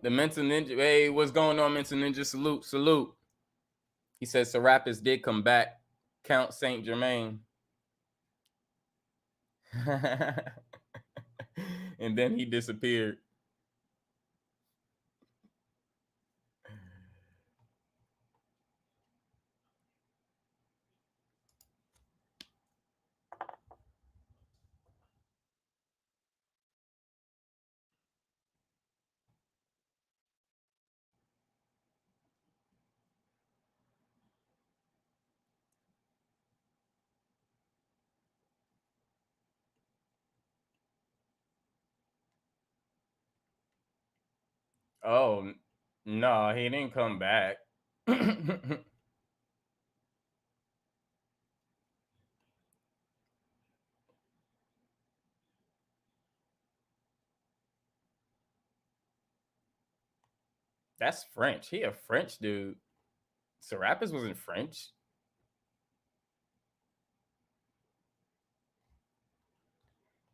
The Mental Ninja. Hey, what's going on, Mental Ninja? Salute, salute. He says Serapis did come back. Count Saint Germain. And then he disappeared. Oh, no, he didn't come back. That's French. He a French dude. Serapis wasn't French.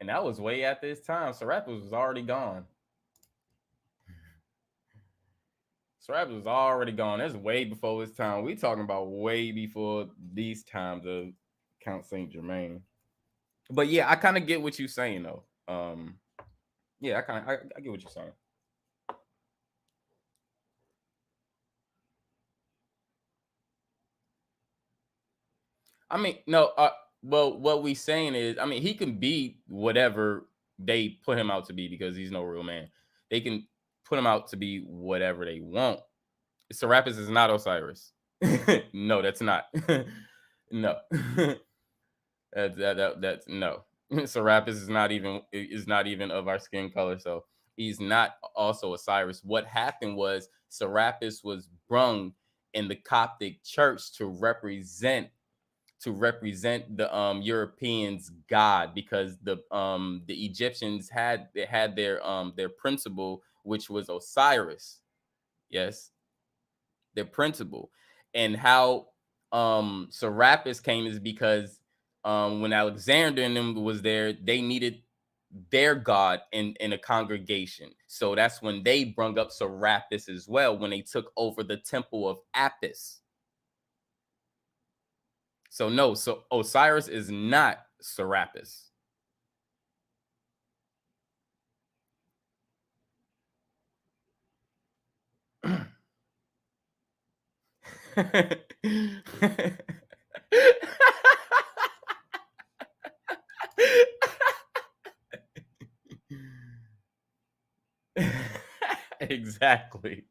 And that was way after his time. Serapis was already gone. Serapis was already gone. That's way before his time. We talking about way before these times of Count Saint Germain. But yeah, I kind of get what you're saying though. Yeah, I get what you're saying. I mean, no, well, what we saying is, I mean, he can be whatever they put him out to be because he's no real man. They can put him out to be whatever they want. Serapis is not Osiris. No, that's not. No. That's no. Serapis is not even of our skin color, so he's not also Osiris. What happened was Serapis was brung in the Coptic church to represent the Europeans' god, because the Egyptians had their principle, which was Osiris. Yes, their principle. And how Serapis came is because when Alexander and them was there, they needed their god in a congregation. So that's when they brung up Serapis as well, when they took over the temple of Apis. So no, so Osiris is not Serapis. Exactly.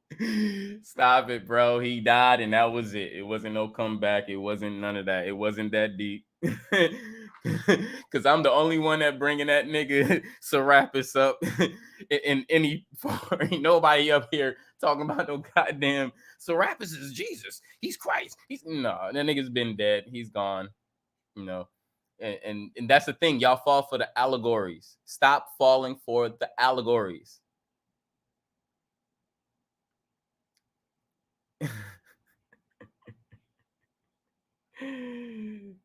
Stop it, bro. He died and that was it. It wasn't no comeback. It wasn't none of that. It wasn't that deep. Cause I'm the only one that bringing that nigga Serapis up in any form. Ain't nobody up here talking about no goddamn Serapis is Jesus. He's Christ. He's no, that nigga's been dead. He's gone. You know. And that's the thing. Y'all fall for the allegories. Stop falling for the allegories.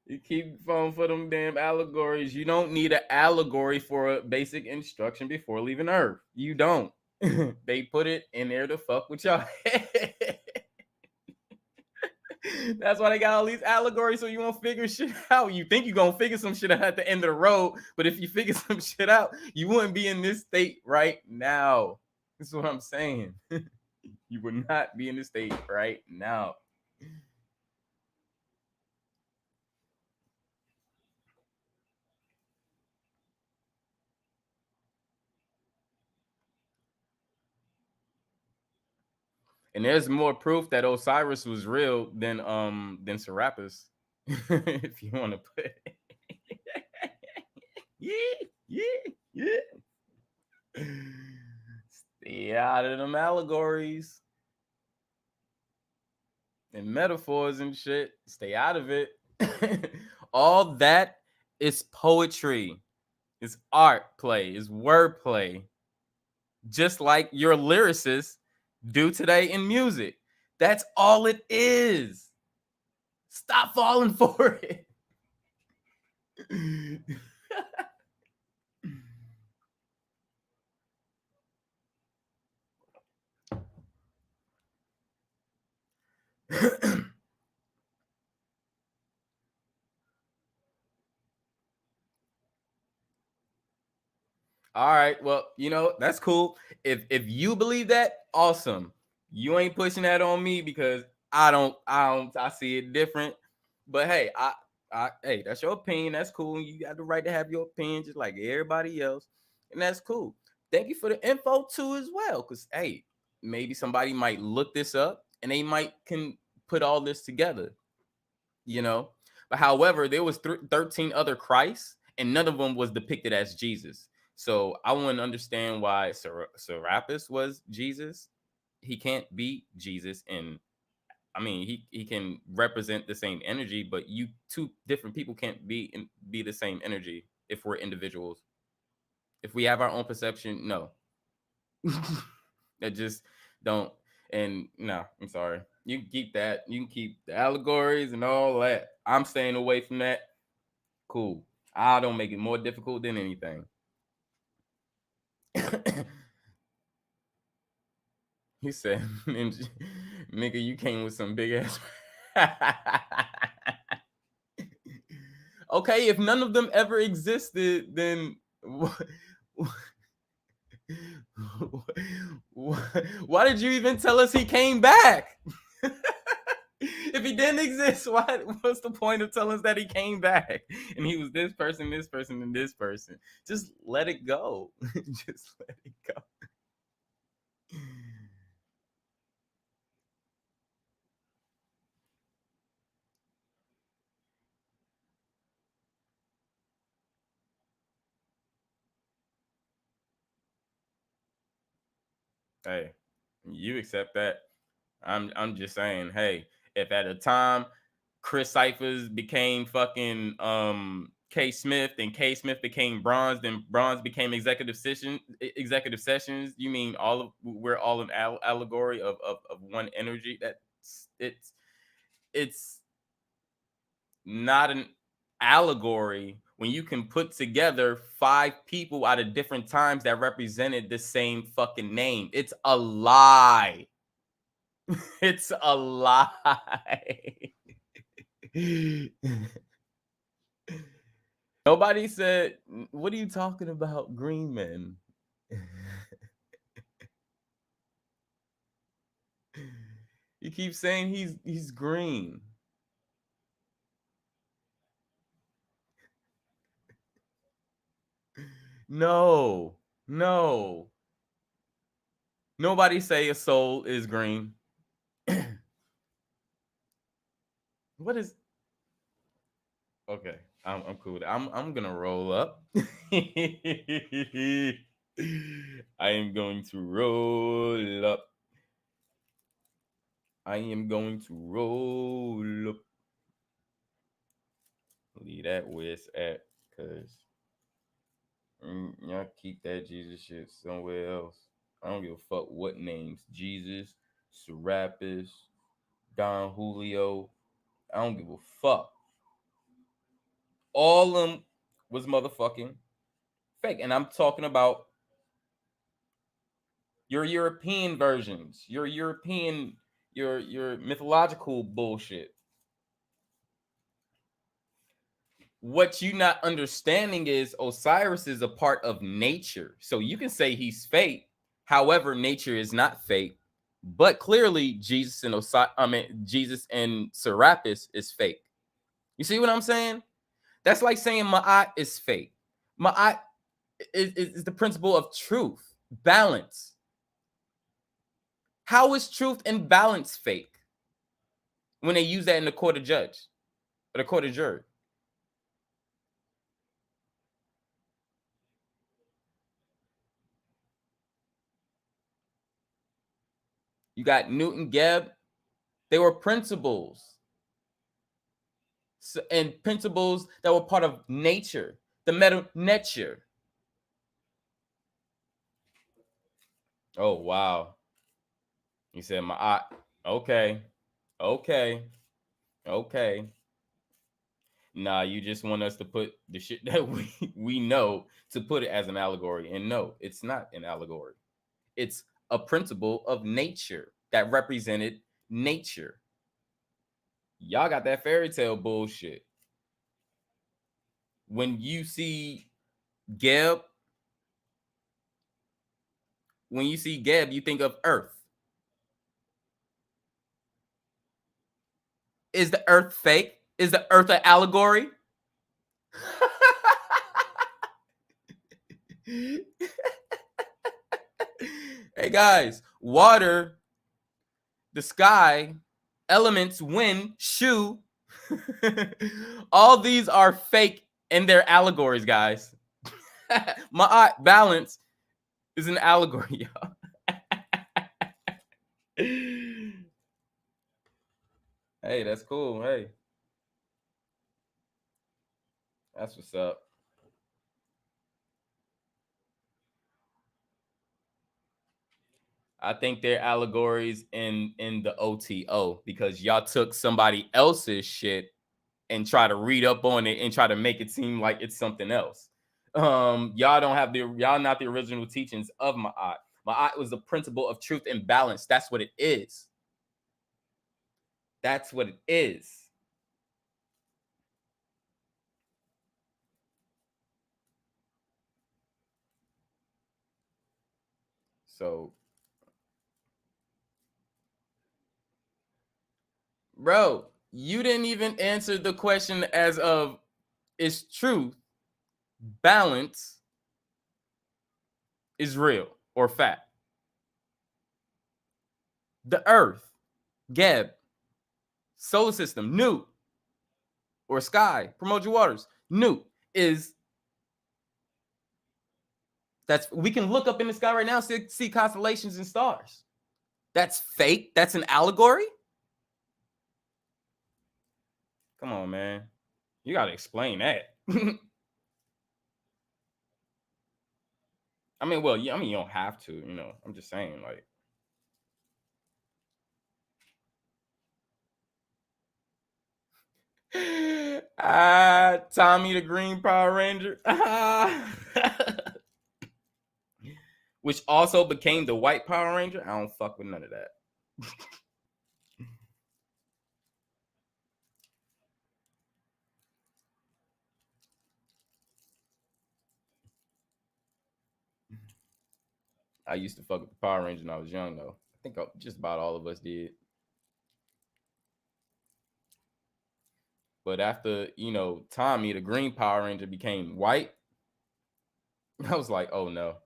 You keep falling for them damn allegories. You don't need an allegory for a basic instruction before leaving Earth. You don't. They put it in there to fuck with y'all. That's why they got all these allegories, so you won't figure shit out. You think you're gonna figure some shit out at the end of the road, but if you figure some shit out, you wouldn't be in this state right now. That's what I'm saying. You would not be in this state right now. And there's more proof that Osiris was real than Serapis. If you want to put it. Yeah. Stay out of them allegories and metaphors and shit. Stay out of it. All that is poetry. It's art play. It's wordplay. Just like your lyricists do today in music. That's all it is. Stop falling for it. All right, well, that's cool. If you believe that, awesome. You ain't pushing that on me because I see it different. But hey, hey, that's your opinion. That's cool. You got the right to have your opinion just like everybody else. And that's cool. Thank you for the info too as well. Cause hey, maybe somebody might look this up and they might can put all this together. But however, there was 13 other Christs and none of them was depicted as Jesus. So I wouldn't understand why Serapis was Jesus. He can't be Jesus, and I mean he can represent the same energy, but you two different people can't be the same energy if we're individuals. If we have our own perception, no. That just don't. And no, I'm sorry. You can keep that. You can keep the allegories and all that. I'm staying away from that. Cool. I don't make it more difficult than anything. He said, nigga, you came with some big ass. Okay, if none of them ever existed, then why did you even tell us he came back? If he didn't exist, what's the point of telling us that he came back and he was this person, and this person? Just let it go. Just let it go. Hey, you accept that. I'm just saying, hey, if at a time Chris Cyphers became fucking K Smith and K Smith became Bronze, then Bronze became executive sessions. You mean we're all an allegory of one energy? It's not an allegory when you can put together 5 people out of different times that represented the same fucking name. It's a lie. It's a lie. Nobody said, what are you talking about, green men? You keep saying he's green. No, no. Nobody say a soul is green. What is? Okay, I'm cool. I'm gonna roll up. I am going to roll up. I am going to roll up. Leave that where it's at, cause y'all keep that Jesus shit somewhere else. I don't give a fuck what names. Jesus, Serapis, Don Julio. I don't give a fuck. All of them was motherfucking fake. And I'm talking about your European versions, your European, your mythological bullshit. What you not understanding is Osiris is a part of nature. So you can say he's fake. However, nature is not fake. But clearly Jesus and Jesus and Serapis is fake. You see what I'm saying? That's like saying Ma'at is fake. Ma'at is the principle of truth, balance. How is truth and balance fake when they use that in the court of judge or the court of jury? You got Newton, Gebb. They were principles. And principles that were part of nature, the meta nature. Oh, wow. He said, okay, okay, okay. Nah, you just want us to put the shit that we know to put it as an allegory. And no, it's not an allegory. It's a principle of nature that represented nature. Y'all got that fairy tale bullshit. When you see Geb, you think of Earth. Is the Earth fake? Is the Earth an allegory? Hey guys, water, the sky, elements, wind, shoe, all these are fake and they're allegories, guys. Ma'at, balance, is an allegory, y'all. Hey, that's cool. Hey, that's what's up. I think they're allegories in the OTO because y'all took somebody else's shit and try to read up on it and try to make it seem like it's something else. Y'all not the original teachings of Ma'at. Ma'at was the principle of truth and balance. That's what it is. That's what it is. So, bro, you didn't even answer the question as of is truth, balance is real or fact. The earth, Geb, solar system, Newt, or sky, primordial waters, Newt is that's we can look up in the sky right now, see constellations and stars. That's fake. That's an allegory. Come on, man. You gotta explain that. I mean, well, yeah, I mean, you don't have to, I'm just saying, like. Tommy the Green Power Ranger. Which also became the White Power Ranger. I don't fuck with none of that. I used to fuck with the Power Ranger when I was young, though. I think just about all of us did. But after, Tommy, the Green Power Ranger, became white, I was like, oh no.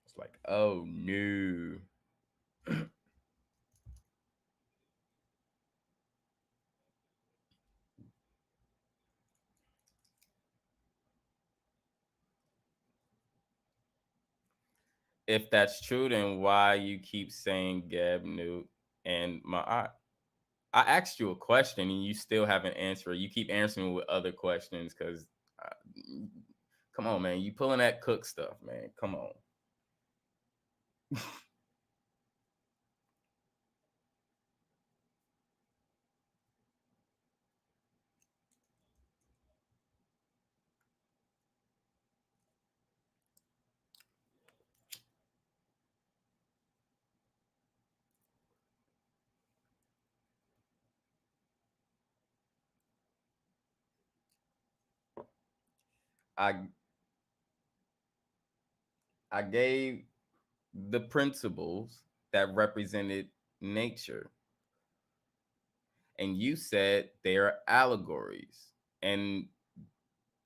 It's like, oh no. If that's true, then why you keep saying Gab, Newt, and Ma'at? I asked you a question and you still haven't answered. You keep answering with other questions because, come on, man. You pulling that Cook stuff, man. Come on. I I gave the principles that represented nature, and you said they are allegories, and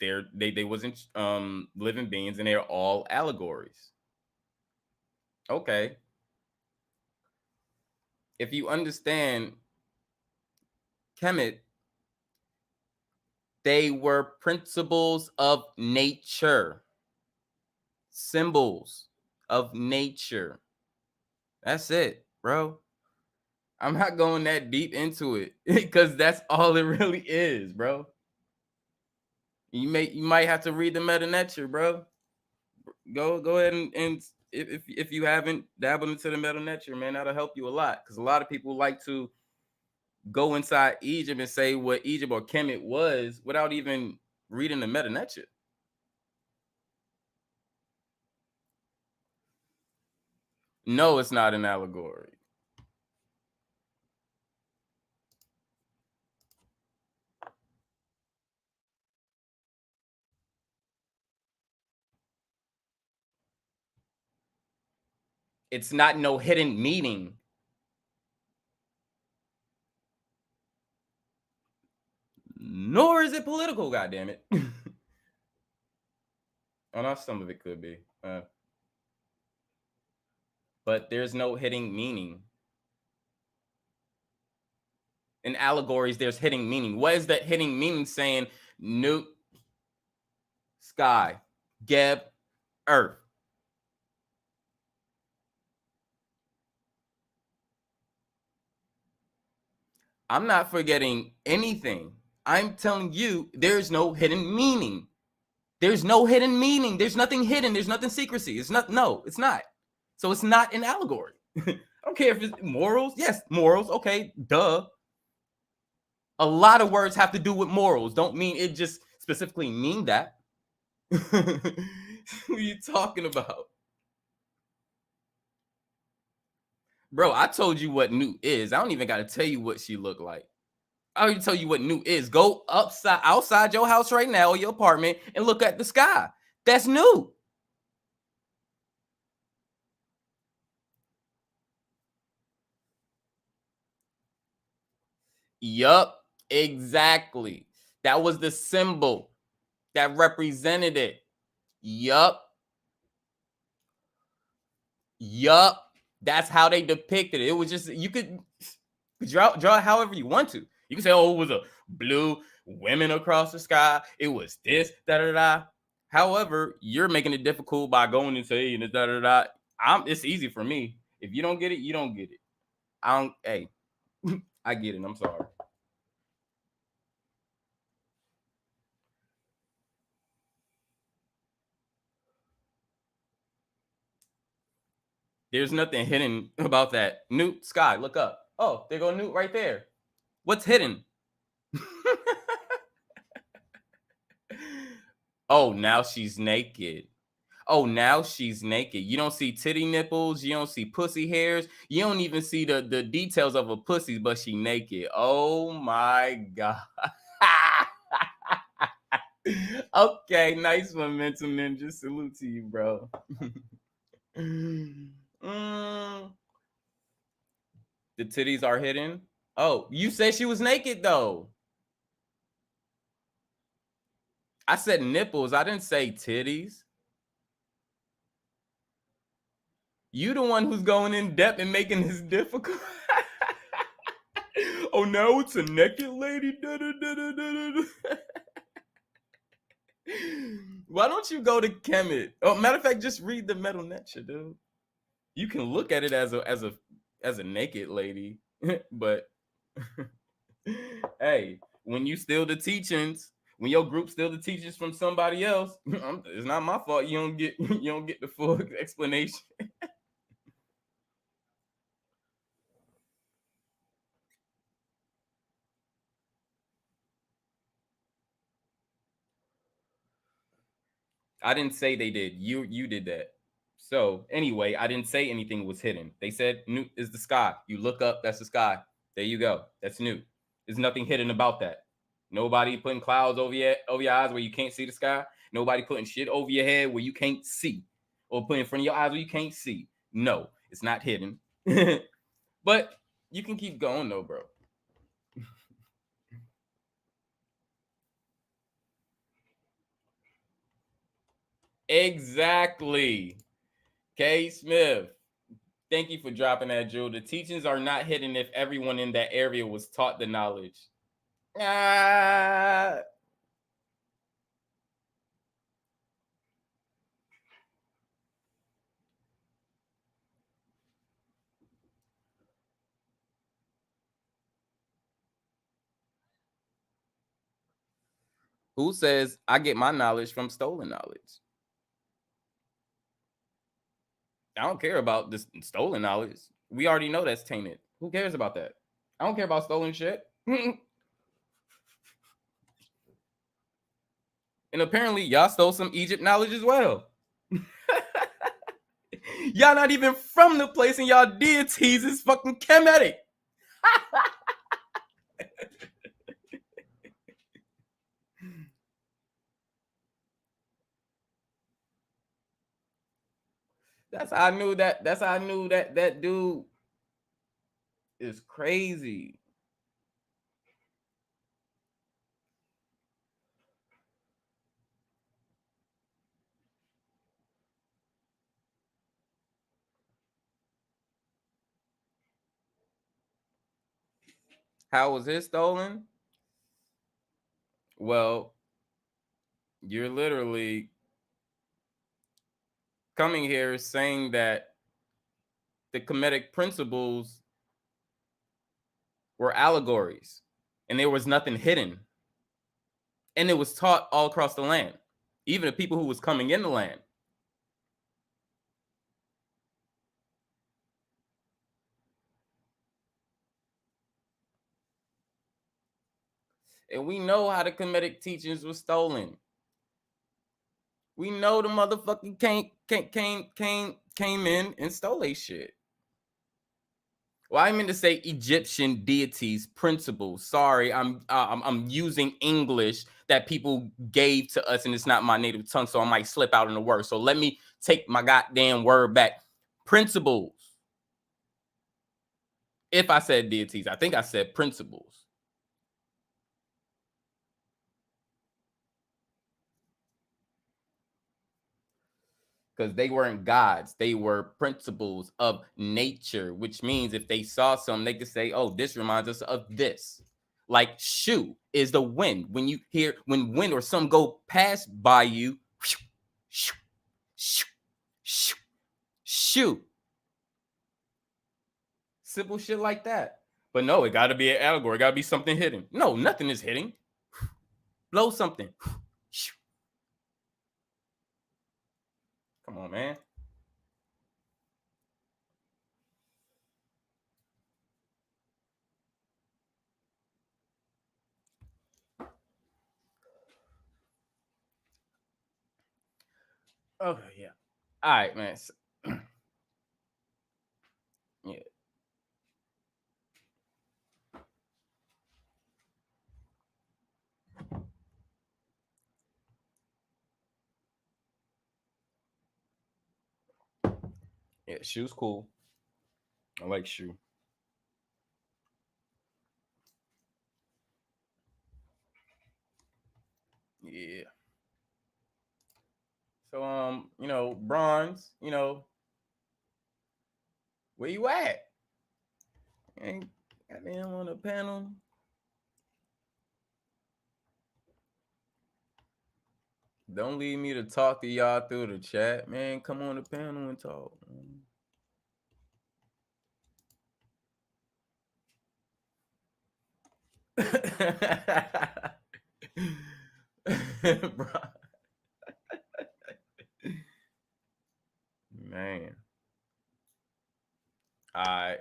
they wasn't living beings, and they're all allegories. Okay, if you understand Kemet, they were principles of nature, symbols of nature. That's it, bro. I'm not going that deep into it because that's all it really is, bro. You might have to read the meta nature, bro. Go ahead and if you haven't dabbled into the meta nature, man, that'll help you a lot. Because a lot of people like to go inside Egypt and say what Egypt or Kemet was without even reading the meta nature. No, it's not an allegory. It's not no hidden meaning. Nor is it political, goddammit. Oh, no, some of it could be. But there's no hidden meaning. In allegories, there's hidden meaning. What is that hidden meaning saying? Newt, sky, Geb, earth. I'm not forgetting anything. I'm telling you, there's no hidden meaning. There's no hidden meaning. There's nothing hidden. There's nothing secrecy. It's not. No, it's not. So it's not an allegory. I don't care if it's morals. Yes, morals. Okay, duh. A lot of words have to do with morals. Don't mean it just specifically mean that. What are you talking about? Bro, I told you what Newt is. I don't even got to tell you what she looked like. I already tell you what Newt is. Go outside your house right now or your apartment and look at the sky. That's Newt. Yup, exactly. That was the symbol that represented it. Yup. That's how they depicted it. It was just, you could draw it however you want to. You can say, oh, it was a blue women across the sky. It was this, da-da-da. However, you're making it difficult by going and saying this, da-da-da. It's easy for me. If you don't get it, you don't get it. Hey, I get it. I'm sorry. There's nothing hidden about that. Newt, sky, look up. Oh, there go Newt right there. What's hidden? Oh, now she's naked. Oh, now she's naked. You don't see titty nipples. You don't see pussy hairs. You don't even see the details of a pussy, but she naked. Oh my God. Okay, nice one, Mental Ninja. Salute to you, bro. The titties are hidden. Oh, you said she was naked though. I said nipples. I didn't say titties. You the one who's going in depth and making this difficult. Oh, now it's a naked lady. Why don't you go to Kemet? Oh, matter of fact, just read the Metal Netra, dude. You can look at it as a naked lady, but hey, when you steal the teachings, when your group steal the teachings from somebody else, it's not my fault. You don't get the full explanation. I didn't say they did. You did that. So anyway, I didn't say anything was hidden. They said new is the sky. You look up, that's the sky. There you go. That's new. There's nothing hidden about that. Nobody putting clouds over your eyes where you can't see the sky. Nobody putting shit over your head where you can't see, or putting in front of your eyes where you can't see. No, it's not hidden. But you can keep going though, bro. Exactly. K. Smith. Thank you for dropping that, Jewel. The teachings are not hidden if everyone in that area was taught the knowledge. Who says I get my knowledge from stolen knowledge? I don't care about this stolen knowledge. We already know that's tainted. Who cares about that? I don't care about stolen shit. And apparently, y'all stole some Egypt knowledge as well. Y'all not even from the place, and y'all deities is fucking Kemetic. That's how I knew that. That's how I knew that dude is crazy. How was his stolen? Well, you're literally coming here saying that the Kemetic principles were allegories and there was nothing hidden. And it was taught all across the land, even the people who was coming in the land. And we know how the Kemetic teachings were stolen. We know the motherfucker came in and stole a shit. Well, I meant to say Egyptian deities, principles. Sorry, I'm using English that people gave to us, and it's not my native tongue, so I might slip out in the word. So let me take my goddamn word back. Principles. If I said deities, I think I said principles. Because they weren't gods, they were principles of nature, which means if they saw something, they could say, oh, this reminds us of this. Like shoo is the wind. When you hear when wind or something go past by you, shoo, shoo, shoo, shoo. Simple shit like that. But no, it gotta be an allegory, it gotta be something hidden. No, nothing is hidden. Blow something. Come on, man. Okay, yeah. All right, man. Yeah. Yeah, Shoe's cool. I like Shoe. Yeah. So Bronze, where you at? Ain't goddamn on the panel. Don't leave me to talk to y'all through the chat, man. Come on the panel and talk. Man. All right.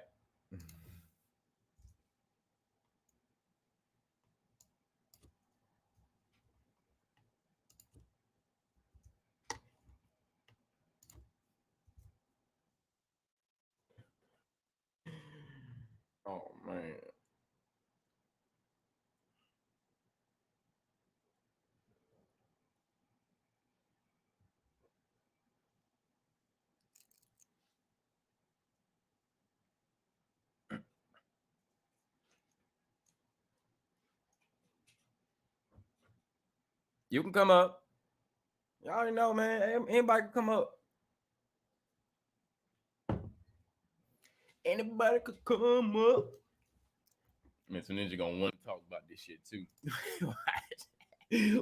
Oh man. You can come up. Y'all already know, man. Anybody can come up. Anybody could come up. Mr. Ninja gonna want to talk about this shit too.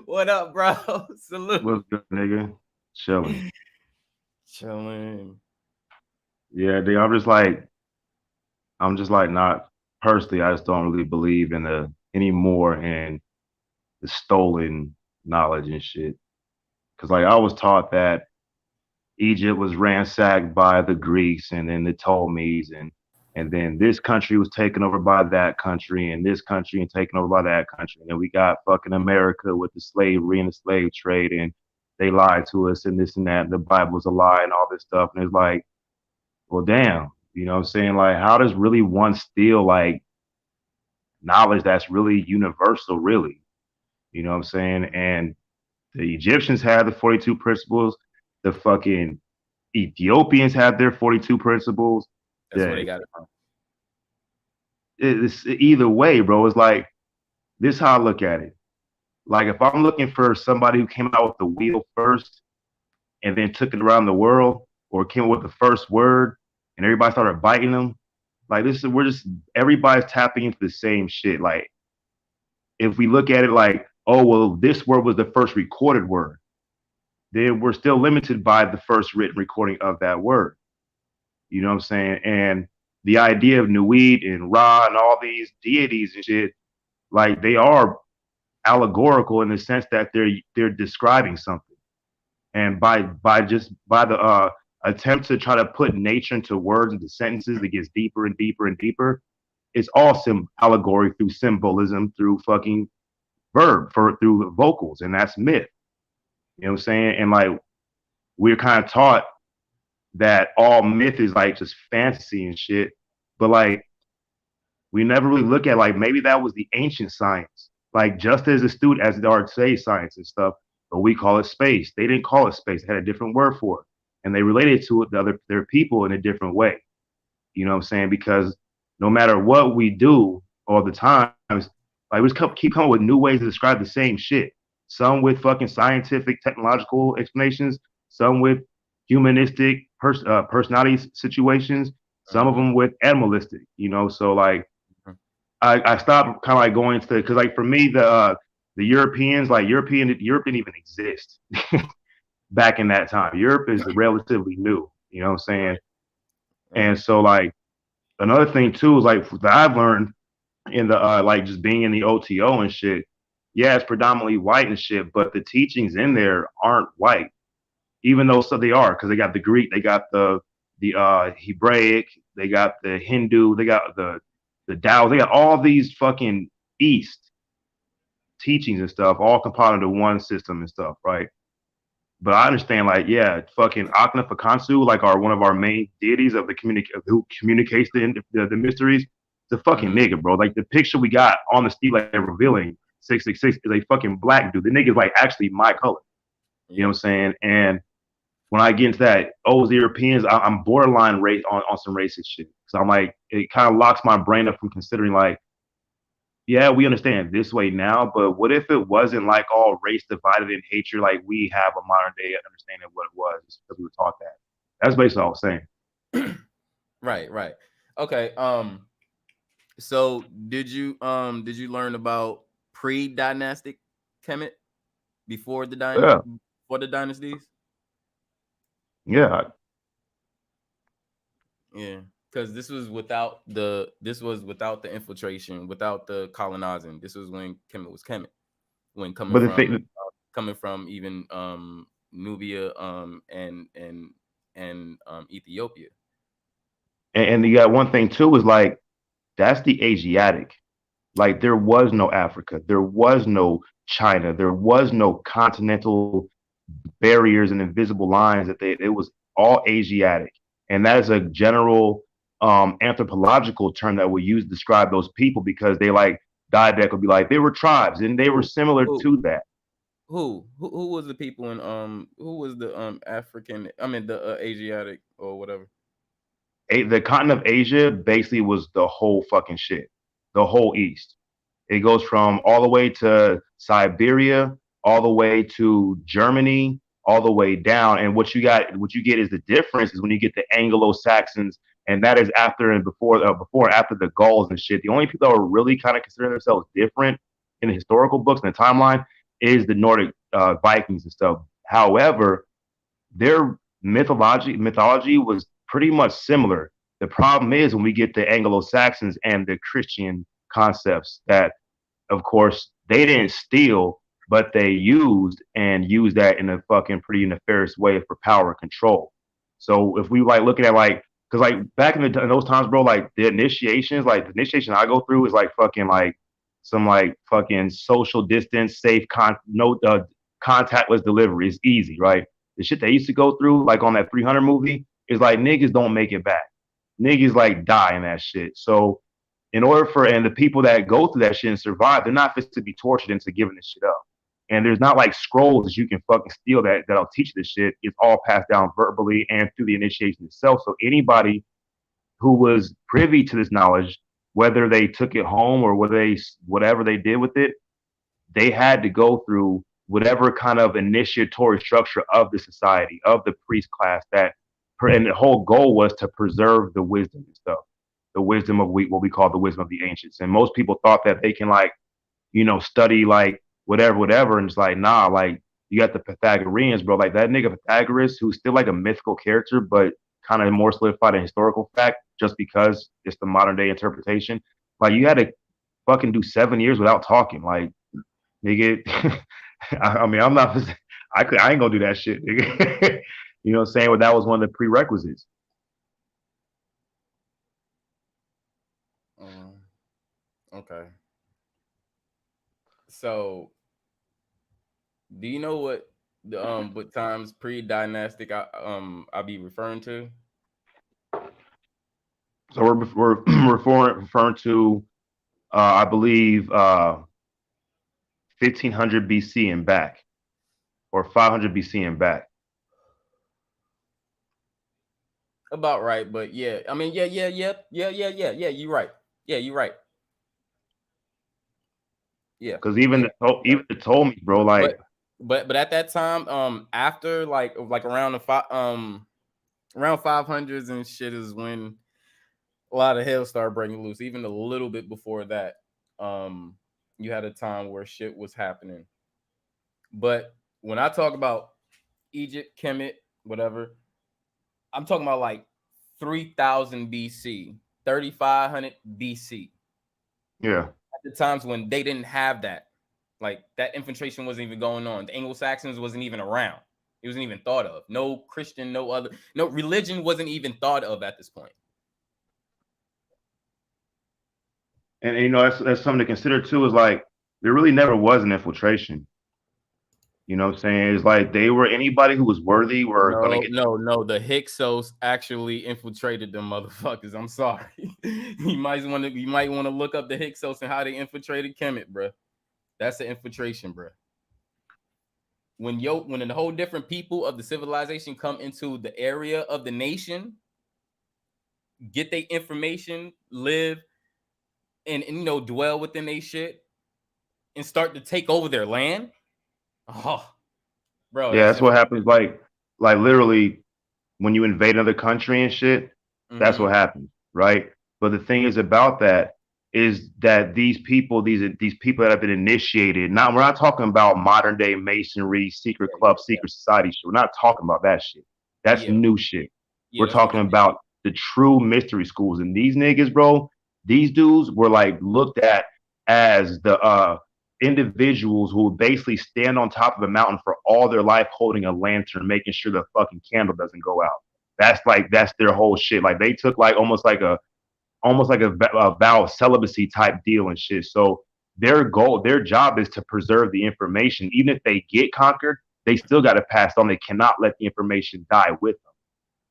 What up, bro? Salute. What's good, nigga? Chilling. Chilling. Yeah, dude, I'm just like not personally. I just don't really believe in anymore in the stolen knowledge and shit. Cause like I was taught that Egypt was ransacked by the Greeks and then the Ptolemies and then this country was taken over by that country and this country and taken over by that country. And then we got fucking America with the slavery and the slave trade and they lied to us and this and that. And the Bible's a lie and all this stuff. And it's like, well, damn, you know what I'm saying? Like, how does really one steal like knowledge that's really universal, really? You know what I'm saying? And the Egyptians had the 42 principles. The fucking Ethiopians had their 42 principles. That's where they got it from. It's either way, bro. It's like this is how I look at it. Like if I'm looking for somebody who came out with the wheel first and then took it around the world, or came up with the first word and everybody started biting them, like everybody's tapping into the same shit. Like if we look at it like, oh well, this word was the first recorded word, then we're still limited by the first written recording of that word. You know what I'm saying? And the idea of Nuit and Ra and all these deities and shit, like they are allegorical in the sense that they're describing something. And by the attempt to try to put nature into words, into sentences, it gets deeper and deeper and deeper. It's all allegory through symbolism, through fucking through vocals, and that's myth. You know what I'm saying? And like we're kind of taught that all myth is like just fantasy and shit, but like we never really look at like maybe that was the ancient science, like just as astute as they are today science and stuff, but we call it space. They didn't call it space; they had a different word for it, and they related to it their people in a different way. You know what I'm saying? Because no matter what we do all the times, like we just keep coming with new ways to describe the same shit. Some with fucking scientific, technological explanations. Some with humanistic personality situations. Some of them with animalistic. You know, so like I stopped kind of like going into because like for me the Europeans like Europe didn't even exist back in that time. Europe is relatively new. You know what I'm saying? And so like another thing too is like that I've learned in the like just being in the OTO and shit. Yeah, it's predominantly white and shit, but the teachings in there aren't white, even though so they are because they got the Greek, they got the Hebraic, they got the Hindu, they got the Tao, they got all these fucking East teachings and stuff, all compiled into one system and stuff, right? But I understand, like, yeah, fucking Akhenaten Fakansu, like, are one of our main deities of who communicates the mysteries. It's a fucking nigga, bro. Like, the picture we got on the stele like, revealing 666 is a fucking black dude. The nigga's like actually my color. You know what I'm saying? And when I get into that, oh, the Europeans, I'm borderline race on some racist shit. So I'm like, it kind of locks my brain up from considering like, yeah, we understand this way now, but what if it wasn't like all race divided and hatred like we have a modern day understanding of what it was just because we were taught that. That's basically all I was saying. Right. Okay. So did you learn about pre-dynastic Kemet before the Yeah, dynasties? yeah. Yeah, because this was without the infiltration, without the colonizing. This was when Kemet was Kemet, when But the thing, coming from even Nubia and Ethiopia. and you got one thing too is like that's the Asiatic. Like there was no Africa, there was no China, there was no continental barriers and invisible lines that they it was all Asiatic. And that is a general anthropological term that we use to describe those people because they like Diedeck would be like they were tribes and they were similar Who to that. who was the people in who was the African, I mean the Asiatic or whatever? The continent of Asia basically was the whole fucking shit, the whole East. It goes from all the way to Siberia, all the way to Germany, all the way down. And what you get is the difference is when you get the Anglo Saxons, and that is after and before and after the Gauls and shit. The only people that were really kind of considering themselves different in the historical books and the timeline is the Nordic Vikings and stuff. However, their mythology was pretty much similar. The problem is when we get the Anglo Saxons and the Christian concepts that of course, they didn't steal, but they used that in a fucking pretty nefarious way for power and control. So if we like looking at like, because like back in those times, bro, like the initiation I go through is like fucking like some like fucking social distance, safe no contactless delivery. It's easy, right? The shit they used to go through, like on that 300 movie, is like niggas don't make it back. Niggas like die in that shit. So in order for and the people that go through that shit and survive, they're not fit to be tortured into giving this shit up. And there's not like scrolls that you can fucking steal that'll teach this shit. It's all passed down verbally and through the initiation itself. So anybody who was privy to this knowledge, whether they took it home or whatever they did with it, they had to go through whatever kind of initiatory structure of the society, of the priest class and the whole goal was to preserve the wisdom and stuff, the wisdom of what we call the wisdom of the ancients. And most people thought that they can like, study like whatever. And it's like, nah, like you got the Pythagoreans, bro. Like that nigga Pythagoras, who's still like a mythical character, but kind of more solidified in historical fact, just because it's the modern day interpretation. Like you had to fucking do 7 years without talking. Like nigga, I mean, I ain't gonna do that shit, nigga. You know what I'm saying? But that was one of the prerequisites. Okay. So, do you know what times pre-dynastic I be referring to? So we're referring to I believe 1500 BC and back, or 500 BC and back. About right, but yeah, I mean, yeah. You're right. Yeah, you're right. Yeah, Because even the Ptolemies, bro, like but at that time, after like around around 500s and shit is when a lot of hell started breaking loose. Even a little bit before that, you had a time where shit was happening. But when I talk about Egypt, Kemet, whatever, I'm talking about like 3000 BC, 3500 BC. yeah. At the times when they didn't have that, like that infiltration wasn't even going on. The Anglo-Saxons wasn't even around. It wasn't even thought of. No Christian, no religion wasn't even thought of at this point. And that's something to consider too. Is like there really never was an infiltration. You know what I'm saying? It's like they were anybody who was worthy were gonna get. No. The Hyksos actually infiltrated them motherfuckers. I'm sorry. you might want to look up the Hyksos and how they infiltrated Kemet, bro. That's the infiltration, bro. when the whole different people of the civilization come into the area of the nation, get their information, live and dwell within their shit and start to take over their land. Oh, bro, Yeah, that that's shit. what happens. Like literally, when you invade another country and shit, that's Mm-hmm. what happens, right? But the thing is about that is that these people that have been initiated. Now we're not talking about modern day masonry, secret Yeah, club, secret society shit. We're not talking about that shit. That's yeah, new shit. yeah. We're That's what talking about the true mystery schools. And these niggas, bro, these dudes were like looked at as the individuals who would basically stand on top of a mountain for all their life holding a lantern, making sure the fucking candle doesn't go out. That's their whole shit. Like they took like almost like a vow of celibacy type deal and shit. So their job is to preserve the information. Even if they get conquered, they still got to pass on. They cannot let the information die with them. fact.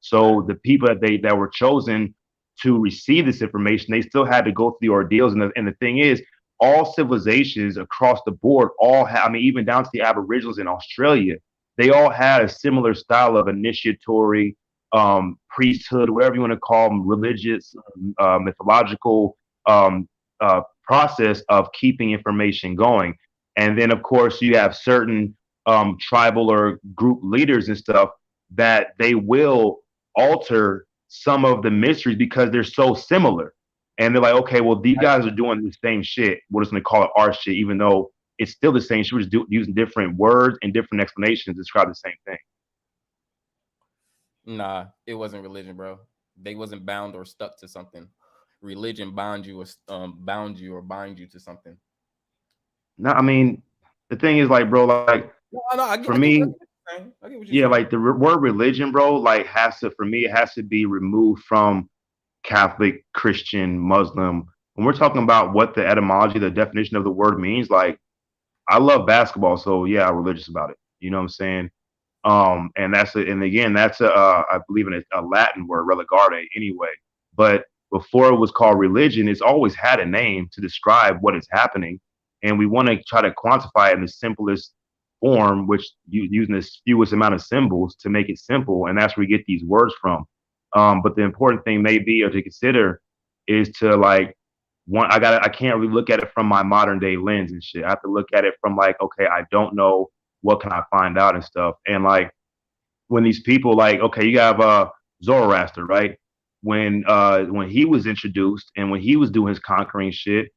So the people that were chosen to receive this information, they still had to go through the ordeals. And the thing is, all civilizations across the board all have, I mean, even down to the Aboriginals in Australia, they all had a similar style of initiatory, priesthood, whatever you want to call them, religious, mythological process of keeping information going. And then, of course, you have certain tribal or group leaders and stuff that they will alter some of the mysteries because they're so similar. And they're like, okay, well, these guys are doing the same shit. We're just going to call it our shit, even though it's still the same shit. We're just using different words and different explanations to describe the same thing. Nah, it wasn't religion, bro. They wasn't bound or stuck to something. Religion bound you or bind you to something. No, I mean, the thing is, like, bro, like, No, I for get me, what you're saying. I get what you're yeah, saying. like the word religion, bro, like for me, it has to be removed from Catholic, Christian, Muslim. When we're talking about what the etymology, the definition of the word means, like, I love basketball, so yeah, I'm religious about it. You know what I'm saying? And and again, that's I believe in a Latin word, religare, anyway. But before it was called religion, it's always had a name to describe what is happening, and we want to try to quantify it in the simplest form, which using the fewest amount of symbols to make it simple, and that's where we get these words from. But the important thing may be or to consider is to like I can't really look at it from my modern day lens and shit. I have to look at it from like, okay, I don't know what can I find out and stuff. And like when these people like, okay, you have Zoroaster, right? When he was introduced and when he was doing his conquering shit,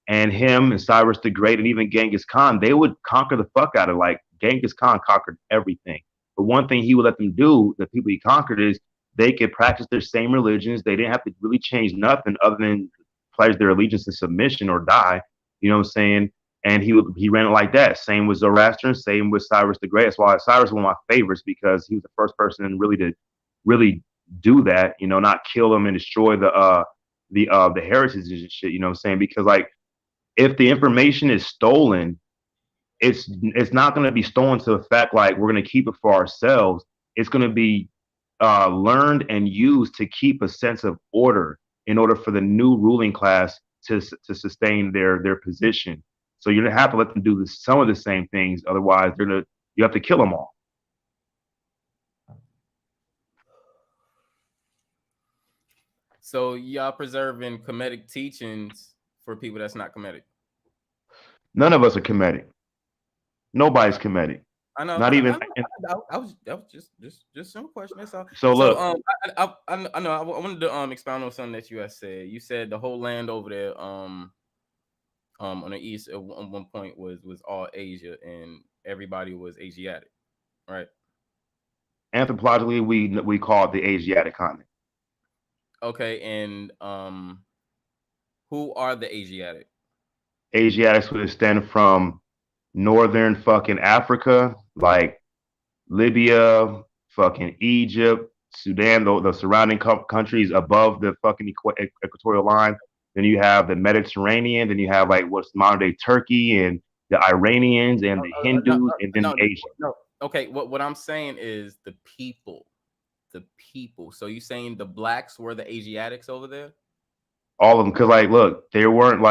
and him and Cyrus the Great and even Genghis Khan, they would conquer the fuck out of like Genghis Khan conquered everything. But one thing he would let them do, the people he conquered, is they could practice their same religions. They didn't have to really change nothing other than pledge their allegiance and submission or die. You know what I'm saying? And he ran it like that. Same with Zoroaster, same with Cyrus the Great. That's why Cyrus is one of my favorites because he was the first person really to really do that. You know, not kill them and destroy the heritage and shit. You know what I'm saying? Because like if the information is stolen, it's not going to be stolen to the fact like we're going to keep it for ourselves. It's going to be learned and used to keep a sense of order in order for the new ruling class to sustain their position. So you're gonna have to let them do some of the same things. Otherwise, you have to kill them all. So y'all preserving Kemetic teachings for people that's not Kemetic. None of us are Kemetic. Nobody's Kemetic. I know. Not even. I was that was just some question. That's all. So So look, I know I wanted to expound on something that you had said. You said the whole land over there on the east at one point was all Asia and everybody was Asiatic, right? anthropologically, we call it the Asiatic continent. Okay, and who are the Asiatic? Asiatics would extend from northern fucking Africa, like Libya, fucking Egypt, Sudan, the surrounding countries above the fucking equatorial line. Then you have the Mediterranean. Then you have like what's modern day Turkey and the Iranians and the Hindus, and then No, the Asians. no. Okay, what I'm saying is the people. The people. So you saying the blacks were the Asiatics over there? All of them, because like, look, they weren't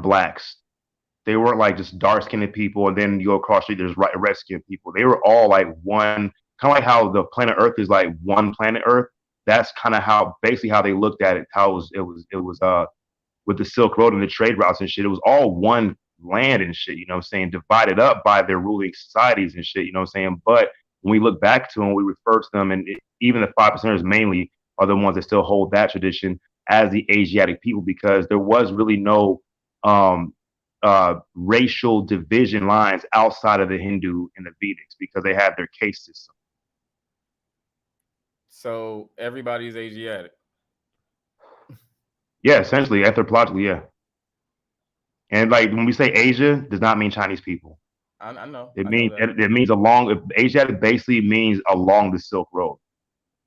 blacks. They weren't like just dark skinned people, and then you go across the street, there's red skinned people. They were all like one, kind of like how the planet Earth is like one planet Earth. That's kind of how basically how they looked at it. How it was with the Silk Road and the trade routes and shit. It was all one land and shit, you know what I'm saying, divided up by their ruling societies and shit, you know what I'm saying? But when we look back to them, we refer to them, and even the 5%ers mainly are the ones that still hold that tradition as the Asiatic people, because there was really no um, racial division lines outside of the Hindu and the Vedics because they had their caste system. So everybody's Asiatic. Yeah, essentially, anthropologically, yeah. And like when we say Asia, does not mean Chinese people. I know. It I means know that. it means along. Asiatic basically means along the Silk Road.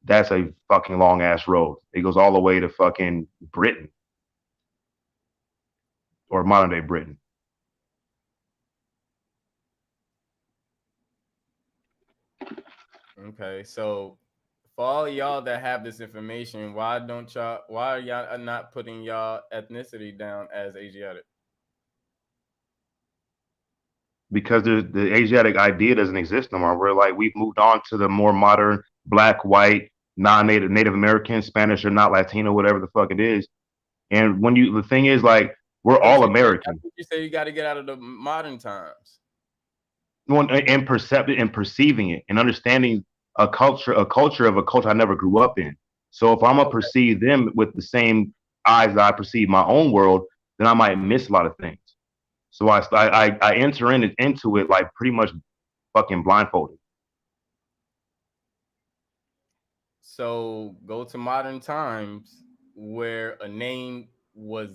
That's a fucking long ass road. It goes all the way to fucking Britain or modern day Britain. Okay, so for all y'all that have this information, why are y'all not putting y'all ethnicity down as Asiatic? Because the Asiatic idea doesn't exist no more. We're like we've moved on to the more modern black, white, non-native, Native American, Spanish or not Latino, whatever the fuck it is. And when the thing is like we're all American. You say you got to get out of the modern times. And perceiving it and understanding a culture of a culture I never grew up in. So if I'm gonna perceive them with the same eyes that I perceive my own world, then I might miss a lot of things. So I enter into it like pretty much fucking blindfolded. So go to modern times where a name was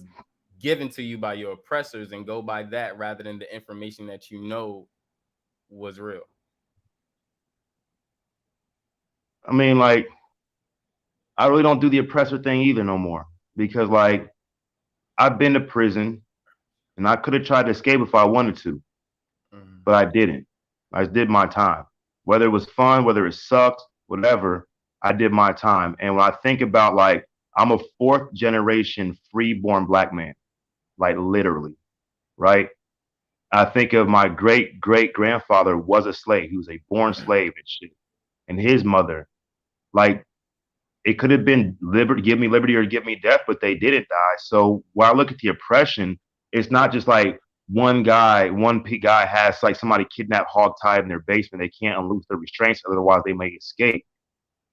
given to you by your oppressors and go by that rather than the information that you know was real. I mean, like, I really don't do the oppressor thing either no more because, like, I've been to prison and I could have tried to escape if I wanted to, but I didn't. I just did my time. Whether it was fun, whether it sucked, whatever, I did my time. And when I think about, like, I'm a fourth generation freeborn black man, like, literally, right? I think of my great great grandfather was a slave. He was a born slave and shit. And his mother, like, it could have been liberty, give me liberty or give me death, but they didn't die. So when I look at the oppression, it's not just like one guy has like somebody kidnapped, hog-tied in their basement. They can't unloose their restraints, otherwise they may escape.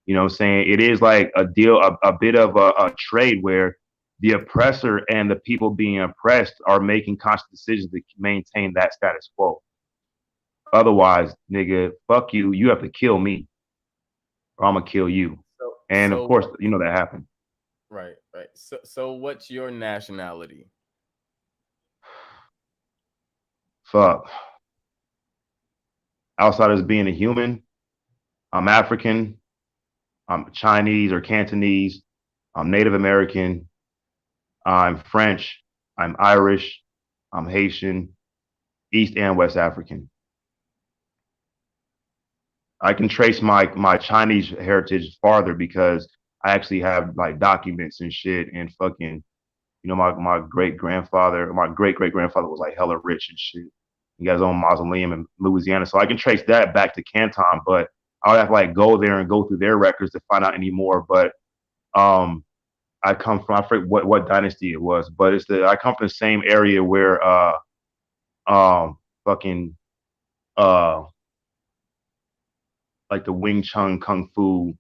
You know what I'm saying? It is like a deal, a bit of a trade where the oppressor and the people being oppressed are making conscious decisions to maintain that status quo. Otherwise, nigga, fuck you. You have to kill me, or I'm gonna kill you. And of course, you know that happened. Right. So what's your nationality? Fuck. Outside of being a human, I'm African, I'm Chinese or Cantonese, I'm Native American, I'm French, I'm Irish, I'm Haitian, East and West African. I can trace my Chinese heritage farther because I actually have like documents and shit and fucking, you know, my great great great grandfather was like hella rich and shit. He got his own mausoleum in Louisiana. So I can trace that back to Canton, but I would have to like go there and go through their records to find out any more. But I come from, I forget what dynasty it was, but I come from the same area where fucking like the Wing Chun Kung Fu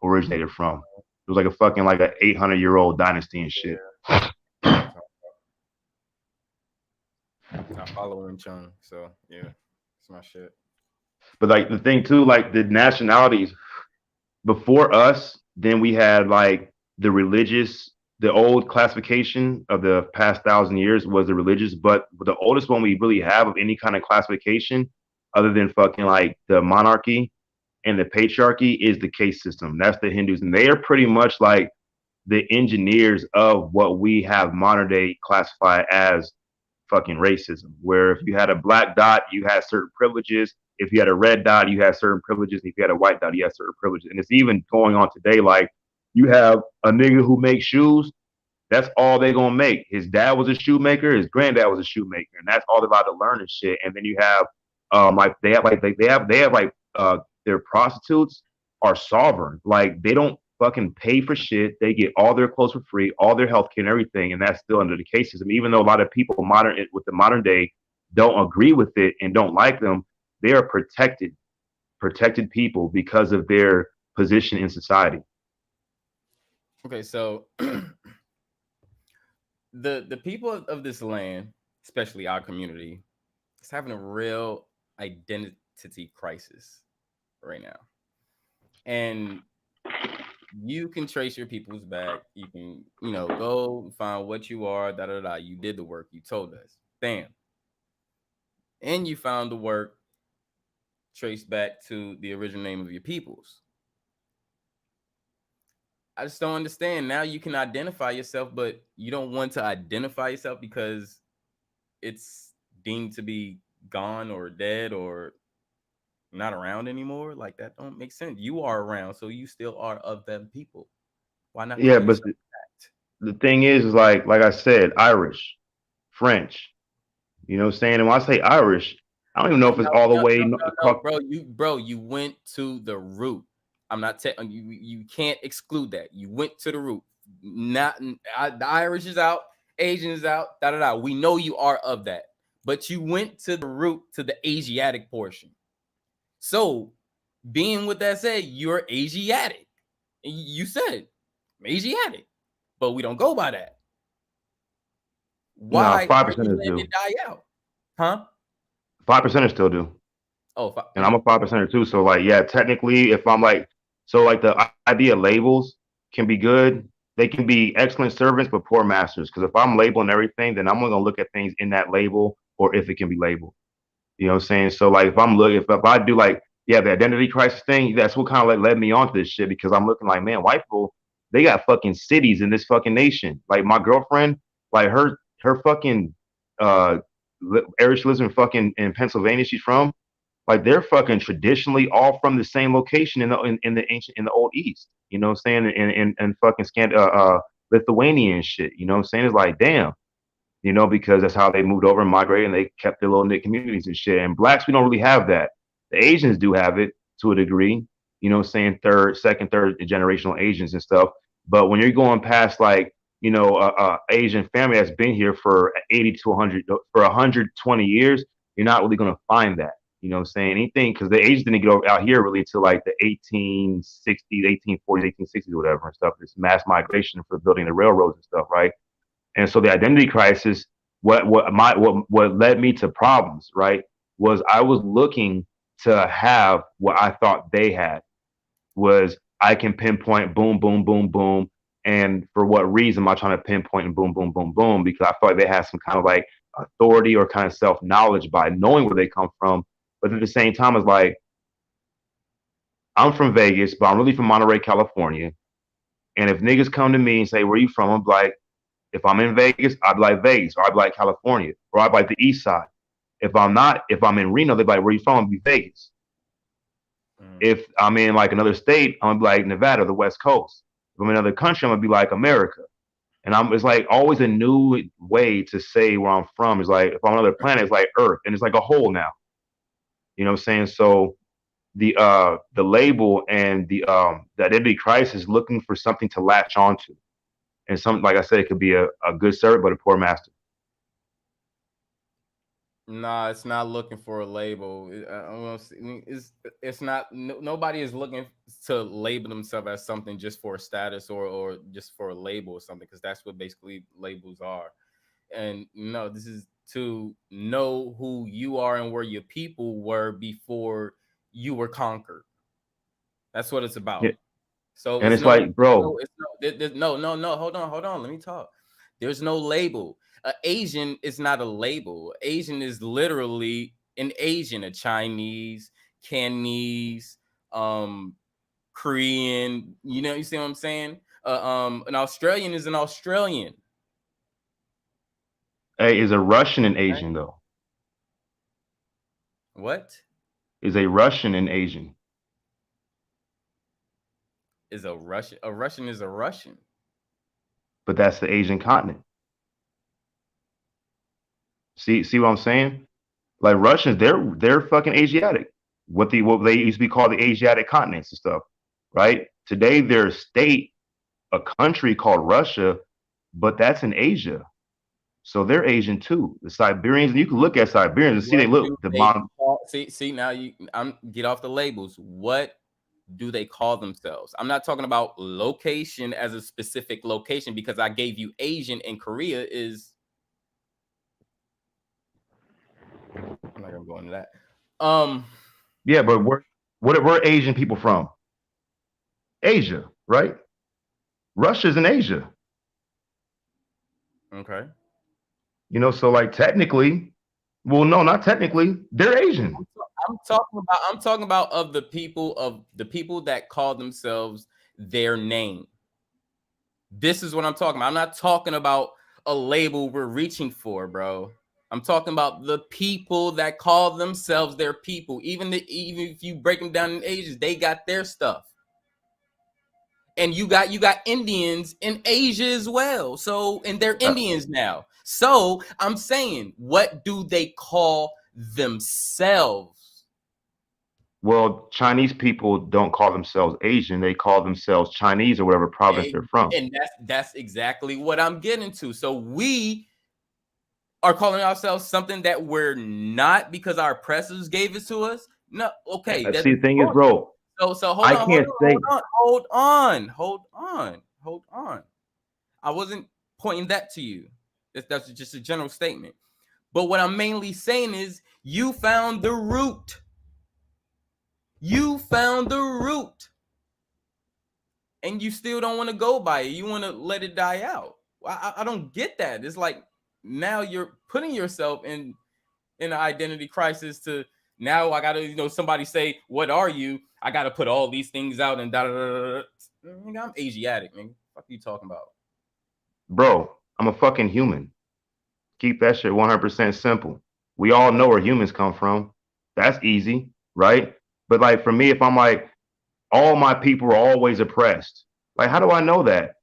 originated from. It was like a fucking like an 800-year-old dynasty and shit. I follow Wing Chun, so yeah, it's my shit. But like the thing too, like the nationalities before us, then we had like the old classification of the past 1,000 years was the religious, but the oldest one we really have of any kind of classification other than fucking like the monarchy and the patriarchy is the caste system. That's the Hindus. And they are pretty much like the engineers of what we have modern day classified as fucking racism, where if you had a black dot, you had certain privileges. If you had a red dot, you had certain privileges. If you had a white dot, you had certain privileges. And it's even going on today. Like you have a nigga who makes shoes, That's all they're gonna make. His dad was a shoemaker, his granddad was a shoemaker, and that's all they're about to learn and shit. And then you have like they have like their prostitutes are sovereign. Like they don't fucking pay for shit. They get all their clothes for free, all their health care and everything, and that's still under the caste system. Even though a lot of people with the modern day don't agree with it and don't like them, they are protected people because of their position in society. Okay, so the people of this land, especially our community, is having a real identity crisis right now. And you can trace your peoples back. You can, go find what you are, da da da. You did the work, you told us. Bam. And you found the work traced back to the original name of your peoples. I just don't understand. Now you can identify yourself, but you don't want to identify yourself because it's deemed to be gone or dead or not around anymore. Like that don't make sense. You are around, so you still are of them people. Why not Yeah, call but yourself the thing is like I said, Irish, French. You know what I'm saying? And when I say Irish, I don't even know that? if it's No, all the no, way. no, no, no, bro. You went to the root. I'm not telling you. You can't exclude that. You went to the root. Not the Irish is out, Asian is out. Da da da. We know you are of that, but you went to the root, to the Asiatic portion. So, being with that said, you're Asiatic. You said Asiatic, but we don't go by that. No, Why five are you percenters letting do. it die out? Huh? 5%ers still do. Oh, And I'm a 5%er too. So like, yeah, technically, if I'm like, so like the idea of labels can be good. They can be excellent servants, but poor masters. Because if I'm labeling everything, then I'm only gonna look at things in that label or if it can be labeled. You know what I'm saying? So like, if I'm looking, if I do like, yeah, the identity crisis thing, that's what kind of like led me onto this shit because I'm looking like, man, white people, they got fucking cities in this fucking nation. Like my girlfriend, like her fucking area she lives in fucking in Pennsylvania, she's from like they're fucking traditionally all from the same location in the ancient in the old East. You know what I'm saying? And fucking Lithuania and shit. You know what I'm saying? It's like damn. You know, because that's how they moved over and migrated and they kept their little knit communities and shit. And blacks, we don't really have that. The Asians do have it to a degree, you know what I'm saying? Second, third generational Asians and stuff. But when you're going past like, Asian family that's been here for 80 to 100, for 120 years, you're not really going to find that. You know what I'm saying? Anything, because the Asians didn't get over out here really until like the 1860s, 1840s, 1860s, whatever and stuff. This mass migration for building the railroads and stuff, right? And so the identity crisis, what led me to problems, right, was I was looking to have what I thought they had was I can pinpoint boom, boom, boom, boom. And for what reason am I trying to pinpoint and boom, boom, boom, boom? Because I feel like they have some kind of like authority or kind of self knowledge by knowing where they come from. But at the same time, it's like I'm from Vegas, but I'm really from Monterey, California. And if niggas come to me and say, "Where you from?" I'm like, if I'm in Vegas, I'd be like Vegas, or I'd be like California, or I'd be like the East Side. If I'm not, if I'm in Reno, they'd be like, "Where you from?" I'd be Vegas. If I'm in like another state, I'm gonna be like Nevada, the West Coast. If I'm in another country, I'm gonna be like America. And it's like always a new way to say where I'm from. It's like if I'm on another planet, it's like Earth, and it's like a whole now. You know what I'm saying? So the label and the identity crisis is looking for something to latch onto. And some, like I said, it could be a good servant, but a poor master. Nah, it's not looking for a label. It's not. Nobody is looking to label themselves as something just for a status or just for a label or something because that's what basically labels are. And no, this is to know who you are and where your people were before you were conquered. That's what it's about. Yeah. So And it's it's like, bro, no. Hold on. Let me talk. There's no label. Asian is not a label. Asian is literally an Asian, a Chinese, Cantonese, Korean. You see what I'm saying? An Australian is an Australian. hey, is a Russian an Right? Asian though? What Is a Russian an Asian? is a Russian? A Russian is a Russian. but that's the Asian continent. See what I'm saying? Like Russians, they're fucking Asiatic. What they used to be called the Asiatic continents and stuff, right? Today they're a state, a country called Russia, but that's in Asia. So they're Asian too. The Siberians, and you can look at Siberians and see they What look do the they mon- see now I'm get off the labels. What do they call themselves? I'm not talking about location as a specific location because I gave you Asian and Korea is. I'm not gonna go into that. Yeah, but where Asian people from? Asia, right? Russia's in Asia. Okay. You know, so like technically, well, no, not technically, they're Asian. I'm talking about of the people that call themselves their name. This is what I'm talking about. I'm not talking about a label we're reaching for, bro. I'm talking about the people that call themselves their people. Even if you break them down in Asians, they got their stuff. And you got Indians in Asia as well. So, and they're Indians now. So I'm saying, what do they call themselves? Well, Chinese people don't call themselves Asian; they call themselves Chinese or whatever province they're from. And that's exactly what I'm getting to. So we are calling ourselves something that we're not because our oppressors gave it to us. No, okay. See, the thing is, bro. So hold on. I wasn't pointing that to you. That's just a general statement. But what I'm mainly saying is you found the root. You found the root. And you still don't want to go by it. You want to let it die out. I don't get that. It's like now you're putting yourself in an identity crisis to now I gotta, somebody say, what are you? I gotta put all these things out and da da da. I'm Asiatic, man. What are you talking about? Bro, I'm a fucking human. Keep that shit 100% simple. We all know where humans come from. That's easy, right? But like for me, if I'm like, all my people are always oppressed, like how do I know that?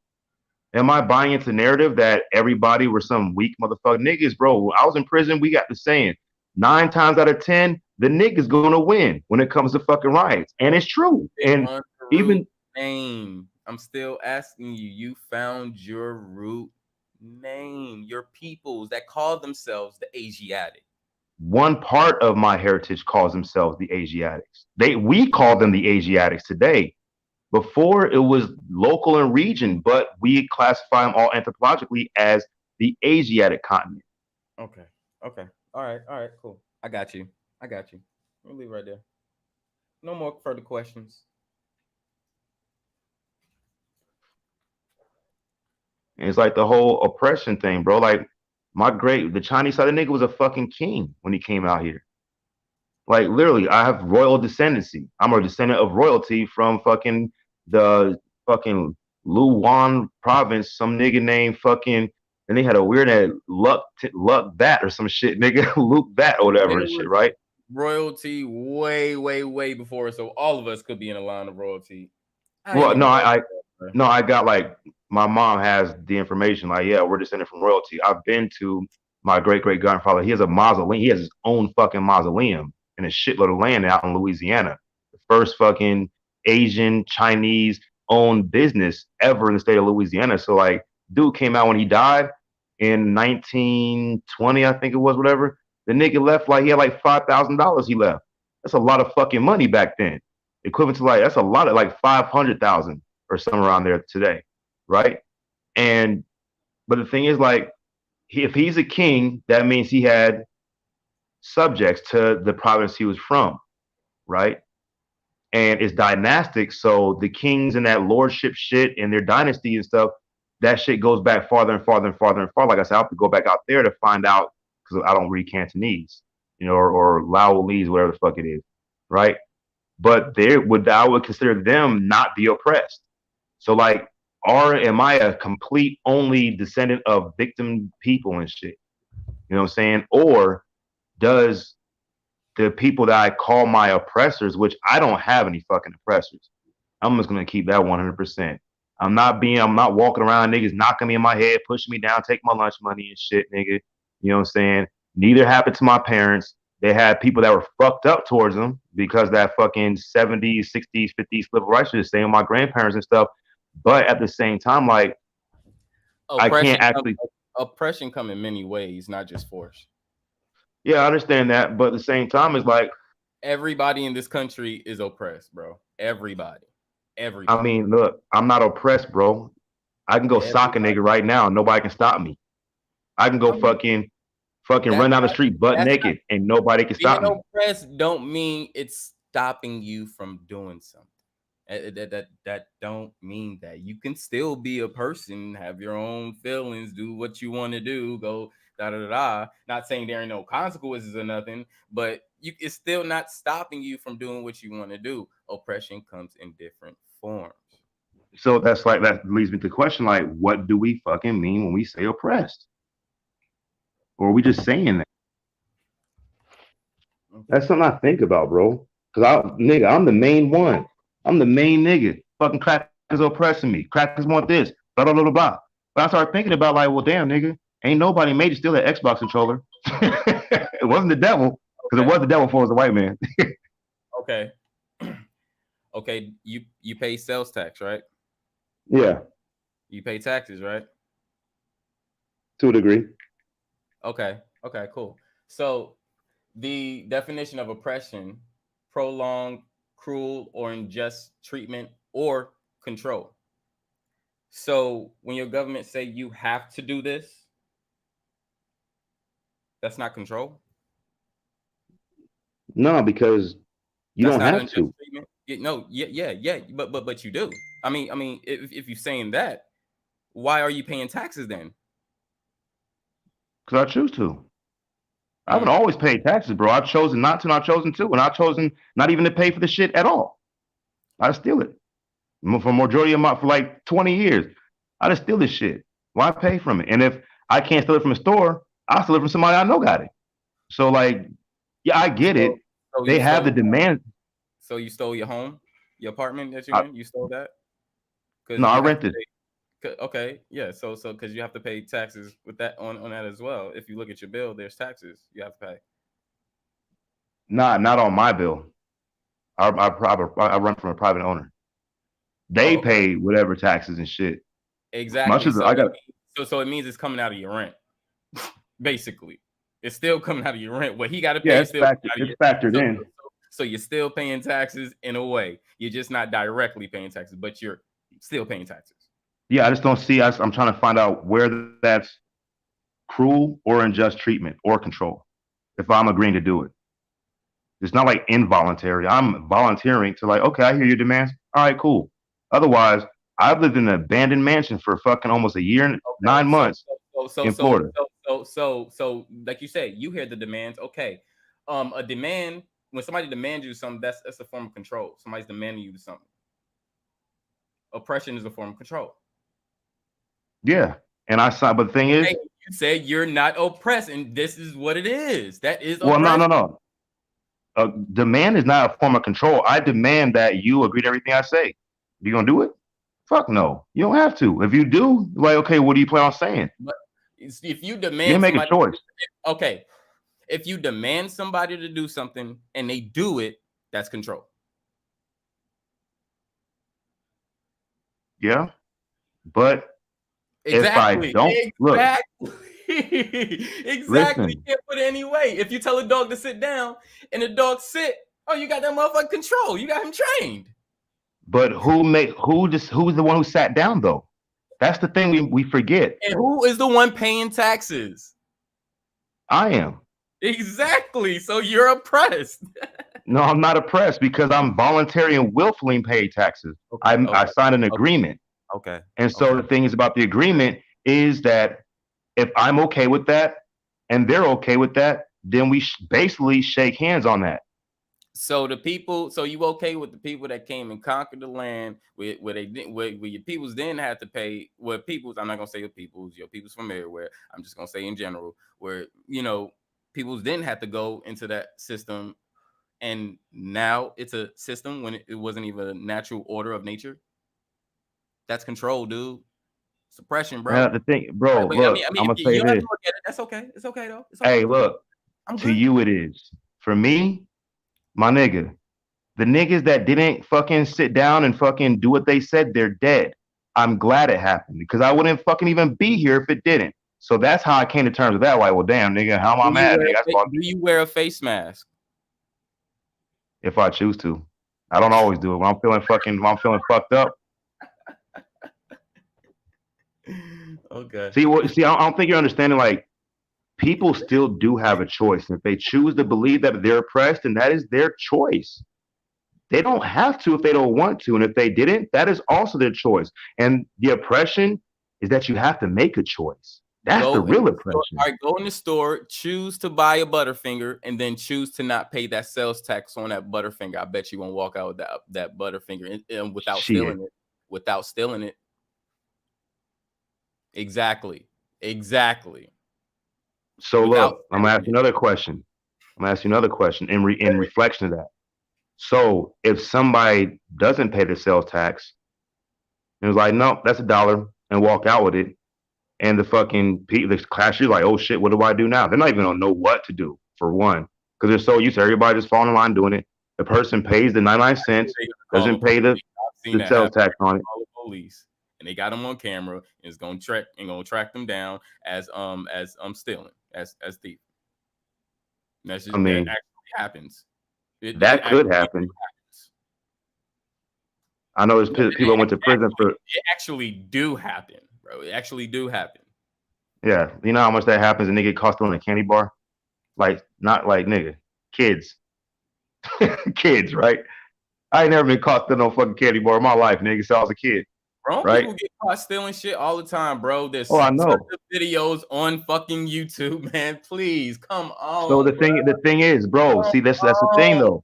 Am I buying into narrative that everybody were some weak motherfucker niggas, bro? I was in prison. We got the saying 9 times out of 10, the niggas gonna win when it comes to fucking riots, and it's true. And even name, I'm still asking you. You found your root name, your peoples that call themselves the Asiatic. One part of my heritage calls themselves the Asiatics. We call them the Asiatics today. Before it was local and region, but we classify them all anthropologically as the Asiatic continent. Okay. All right, cool. I got you. We'll leave right there. No more further questions. And it's like the whole oppression thing, bro. Like the Chinese side of the nigga was a fucking king when he came out here. Like literally, I have royal descendancy. I'm a descendant of royalty from fucking the fucking Luwan province. Some nigga named fucking, and they had a weird name, Luck that or some shit, nigga, Luke that or whatever and shit, right? Royalty way before, so all of us could be in a line of royalty. Well, no, I got like my mom has the information. Like, yeah, we're descended from royalty. I've been to my great grandfather. He has a mausoleum. He has his own fucking mausoleum and a shitload of land out in Louisiana. The first fucking Asian Chinese owned business ever in the state of Louisiana. So like, dude came out when he died in 1920, I think it was, whatever. The nigga left like he had like $5,000. He left. That's a lot of fucking money back then. Equivalent to like that's a lot of like 500,000 or somewhere around there today, right? And but the thing is, like, if he's a king, that means he had subjects to the province he was from, right? And it's dynastic, so the kings and that lordship shit and their dynasty and stuff, that shit goes back farther and farther and farther and farther. Like I said, I have to go back out there to find out because I don't read Cantonese, or Laolese, whatever the fuck it is, right? But I would consider them not the oppressed. So like, am I a complete only descendant of victim people and shit? You know what I'm saying? Or does the people that I call my oppressors, which I don't have any fucking oppressors, I'm just gonna keep that 100%. I'm not walking around niggas knocking me in my head, pushing me down, taking my lunch money and shit, nigga. You know what I'm saying? Neither happened to my parents. They had people that were fucked up towards them because that fucking 70s, 60s, 50s civil rights shit, same with my grandparents and stuff. But at the same time, like, I Oppression can't actually. oppression come in many ways, not just force. Yeah, I understand that, but at the same time, it's like, Everybody in this country is oppressed, bro. Everybody. I mean, look, I'm not oppressed, bro. I can go sock a Everybody. nigga right now, and nobody can stop me. I can go I mean, fucking that's run down the not street butt that's not naked, and nobody can being stop me. oppressed don't mean it's stopping you from doing something. That don't mean that. You can still be a person, have your own feelings, do what you want to do, go da da da da. Not saying there ain't no consequences or nothing, but it's still not stopping you from doing what you want to do. Oppression comes in different forms. So that's like that leads me to the question, like, what do we fucking mean when we say oppressed? Or are we just saying that? That's something I think about, bro. Cause nigga, I'm the main one. I'm the main nigga. Fucking crackers oppressing me. Crackers want this. Blah blah blah blah blah. But I started thinking about like, well, damn, nigga, ain't nobody made you steal that Xbox controller. It wasn't the devil, because it Okay. was the devil for was a white man. Okay. Okay. You pay sales tax, right? Yeah, You pay taxes, right? to a degree. Okay. Okay, cool. So the definition of oppression: prolonged, cruel, or unjust treatment or control. So when your government say you have to do this, that's not control. No, because you That's don't not have unjust to. treatment. No, yeah. But you do. I mean, if you're saying that, why are you paying taxes then? Because I choose to. I haven't Mm. always paid taxes, bro. I've chosen not to, and I've chosen to, and I've chosen not even to pay for the shit at all. I just steal it. For majority of my for like 20 years. I just steal this shit. Why pay from it? And if I can't steal it from a store, I'll steal it from somebody I know got it. So like, yeah, I get So, it. so They you have stole. the demand. So you stole your home, your apartment that you're I, in. You stole that because no, I you have to rented. pay. Okay, yeah. So because you have to pay taxes with that on that as well. If you look at your bill, there's taxes you have to pay. Not on my bill. I run from a private owner. They Oh, okay. pay whatever taxes and shit. Much Exactly. as So I got. it means it's coming out of your rent. Basically, it's still coming out of your rent. What he got to Yeah, pay is still coming out of it's your. factored So, in. so, so you're still paying taxes in a way. You're just not directly paying taxes, but you're still paying taxes. Yeah, I just don't see. I'm trying to find out where that's cruel or unjust treatment or control. If I'm agreeing to do it, it's not like involuntary. I'm volunteering to like, okay, I hear your demands. All right, cool. Otherwise, I've lived in an abandoned mansion for fucking almost a year and Okay. 9 months in Florida. Like you said, you hear the demands. Okay. A demand when somebody demands you something, that's a form of control. Somebody's demanding you to something. Oppression is a form of control. Yeah, and I saw. But the thing is, Okay, you said you're not oppressed, and this is what it is. That is well, no, oppression. no, no. Demand is not a form of control. I demand that you agree to everything I say. You gonna do it? Fuck no. You don't have to. If you do, like, okay, what do you plan on saying? But if you You can demand make a somebody, choice. okay, if you demand somebody to do something and they do it, that's control. Yeah, but if I Exactly. don't look, Exactly. Exactly. You listen. can't put it any way. If you tell a dog to sit down and the dog sit, oh, you got that motherfucker control. You got him trained. But who's the one who sat down though? That's the thing we forget. And who is the one paying taxes? I am. Exactly. So you're oppressed. No, I'm not oppressed because I'm voluntary and willfully paying taxes. I Okay. signed an agreement. Okay. And so the thing is about the agreement is that if I'm okay with that and they're okay with that, then we basically shake hands on that. So the people, so you okay with the people that came and conquered the land where they didn't where your peoples didn't have to pay where peoples, I'm not gonna say your peoples from everywhere. I'm just gonna say in general, where peoples didn't have to go into that system, and now it's a system when it wasn't even a natural order of nature. That's control, dude. Suppression, bro. The thing, bro, But, look, I mean, I'm if gonna you say don't have this. to look at it, that's okay. It's okay though. It's okay. Hey, look, I'm to good. you it is. For me, my nigga, the niggas that didn't fucking sit down and fucking do what they said, they're dead. I'm glad it happened because I wouldn't fucking even be here if it didn't. So that's how I came to terms with that. Like, well, damn, nigga, how am I mad, nigga? Do you wear a face mask? If I choose to. I don't always do it. When I'm feeling fucked up. Okay. See, I don't think you're understanding. Like, people still do have a choice. If they choose to believe that they're oppressed, and that is their choice. They don't have to if they don't want to. And if they didn't, that is also their choice. And the oppression is that you have to make a choice. That's the real oppression. All right, go in the store, choose to buy a Butterfinger, and then choose to not pay that sales tax on that Butterfinger. I bet you won't walk out with that Butterfinger and without stealing it. Without stealing it. Exactly. So look, I'm gonna ask you another question. In reflection of that. So if somebody doesn't pay the sales tax, and was like, no, that's $1, and walk out with it, and the cashier's like, oh shit, what do I do now? They're not even gonna know what to do, for one, because they're so used to everybody just falling in line doing it. The person pays the 99 cents, doesn't pay the sales tax on it. Call the police, and they got them on camera, and it's gonna track them down as stealing, as thief. That's just, that actually happens. That could happen. I know there's people went to prison for it. Actually do happen, bro. It actually do happen. Yeah, you know how much that happens, and they get caught stealing a candy bar. Like, not like nigga, kids, kids, right? I ain't never been caught stealing no fucking candy bar in my life, nigga. Since I was a kid. Grown people get caught stealing shit all the time, bro. There's I know videos on fucking YouTube, man. Please come on. So the thing is, bro. See, that's the thing, though.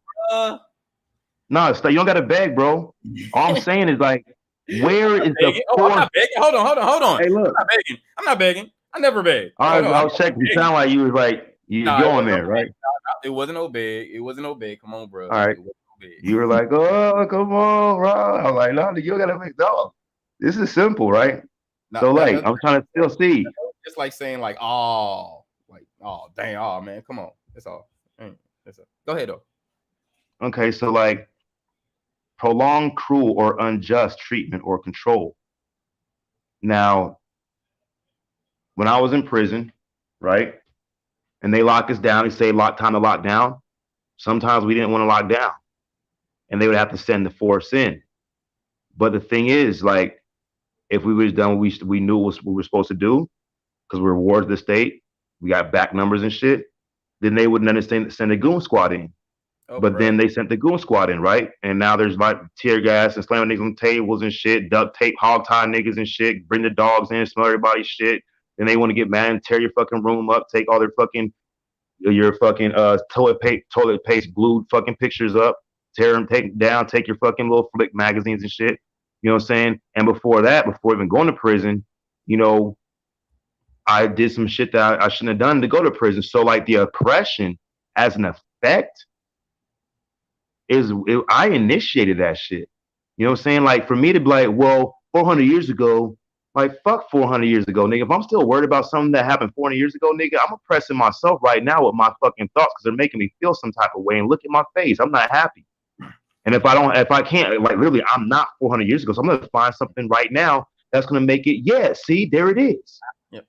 No, you don't gotta beg, bro. All I'm saying is, like, where is the? I'm not begging. Hold on. Hey, look, I'm not begging. I never beg. I was checking. You sound like you was like you going there, right? It wasn't no beg. Come on, bro. All right. You were like, oh, come on, bro. I was like, no, you gotta make dog. This is simple, right? So I'm trying to still see. It's like saying like, oh, dang, oh man, come on. That's all. Go ahead though. Okay, so like prolonged, cruel, or unjust treatment or control. Now, when I was in prison, right, and they lock us down, they say time to lock down. Sometimes we didn't want to lock down, and they would have to send the force in. But the thing is, like, if we was done what we knew what we were supposed to do, because we're wards of the state, we got back numbers and shit, then they wouldn't understand send a goon squad in. Then they sent the goon squad in, right? And now there's like tear gas and slamming niggas on tables and shit, duct tape, hog tie niggas and shit, bring the dogs in, smell everybody's shit. Then they want to get mad and tear your fucking room up, take all their fucking toilet paste glued fucking pictures up, tear them, take down, take your fucking little flick magazines and shit. You know what I'm saying? And before even going to prison, you know, I did some shit that I shouldn't have done to go to prison. So like the oppression as an effect I initiated that shit. You know what I'm saying? Like for me to be like, well, 400 years ago, like fuck 400 years ago, nigga. If I'm still worried about something that happened 400 years ago, nigga, I'm oppressing myself right now with my fucking thoughts because they're making me feel some type of way. And look at my face, I'm not happy. And if I can't, like literally, I'm not 400 years ago. So I'm gonna find something right now that's gonna make it. Yeah, see, there it is. Yep.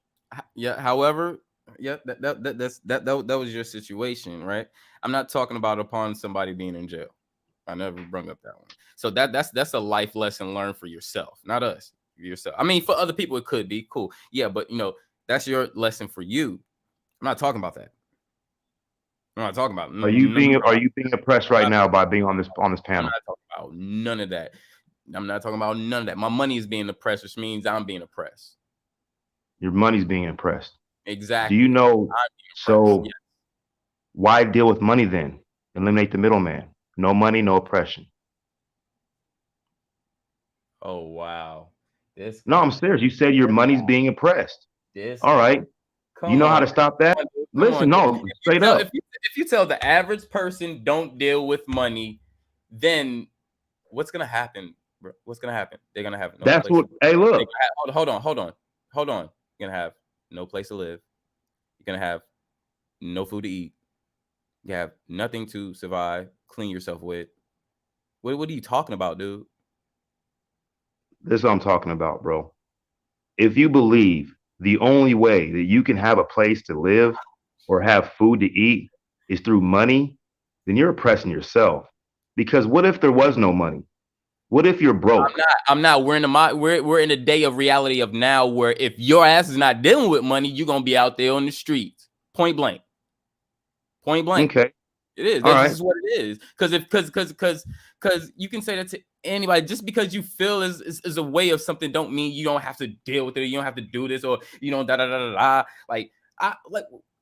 Yeah. However, yeah, that was your situation, right? I'm not talking about upon somebody being in jail. I never brought up that one. So that's a life lesson learned for yourself, not us. Yourself. I mean, for other people, it could be cool. Yeah, but you know, that's your lesson for you. I'm not talking about that. I'm not talking about. Are you being oppressed right now by being on this panel? I'm not talking about none of that. I'm not talking about none of that. My money is being oppressed, which means I'm being oppressed. Your money's being oppressed. Exactly. Do you know? So yes. Why deal with money then? Eliminate the middleman. No money, no oppression. Oh wow. No, I'm serious. You said your money's being oppressed. All right. You know how to stop that? Listen, no, straight up. If you tell the average person don't deal with money, then what's gonna happen bro. What's gonna happen? They're gonna have no That's place. what. Hey, look. Hold on. You're gonna have no place to live. You're gonna have no food to eat. You have nothing to survive, clean yourself with. What are you talking about, dude? This is what I'm talking about, bro. If you believe the only way that you can have a place to live or have food to eat is through money, then you're oppressing yourself. Because what if there was no money? What if you're broke? I'm not. We're in a day of reality of now where if your ass is not dealing with money, you're gonna be out there on the streets. Point blank. Point blank. Okay. It is. All That's right. just what it is. Because you can say that to anybody. Just because you feel is a way of something, don't mean you don't have to deal with it. You don't have to do this, or you know, da da da da da. Like I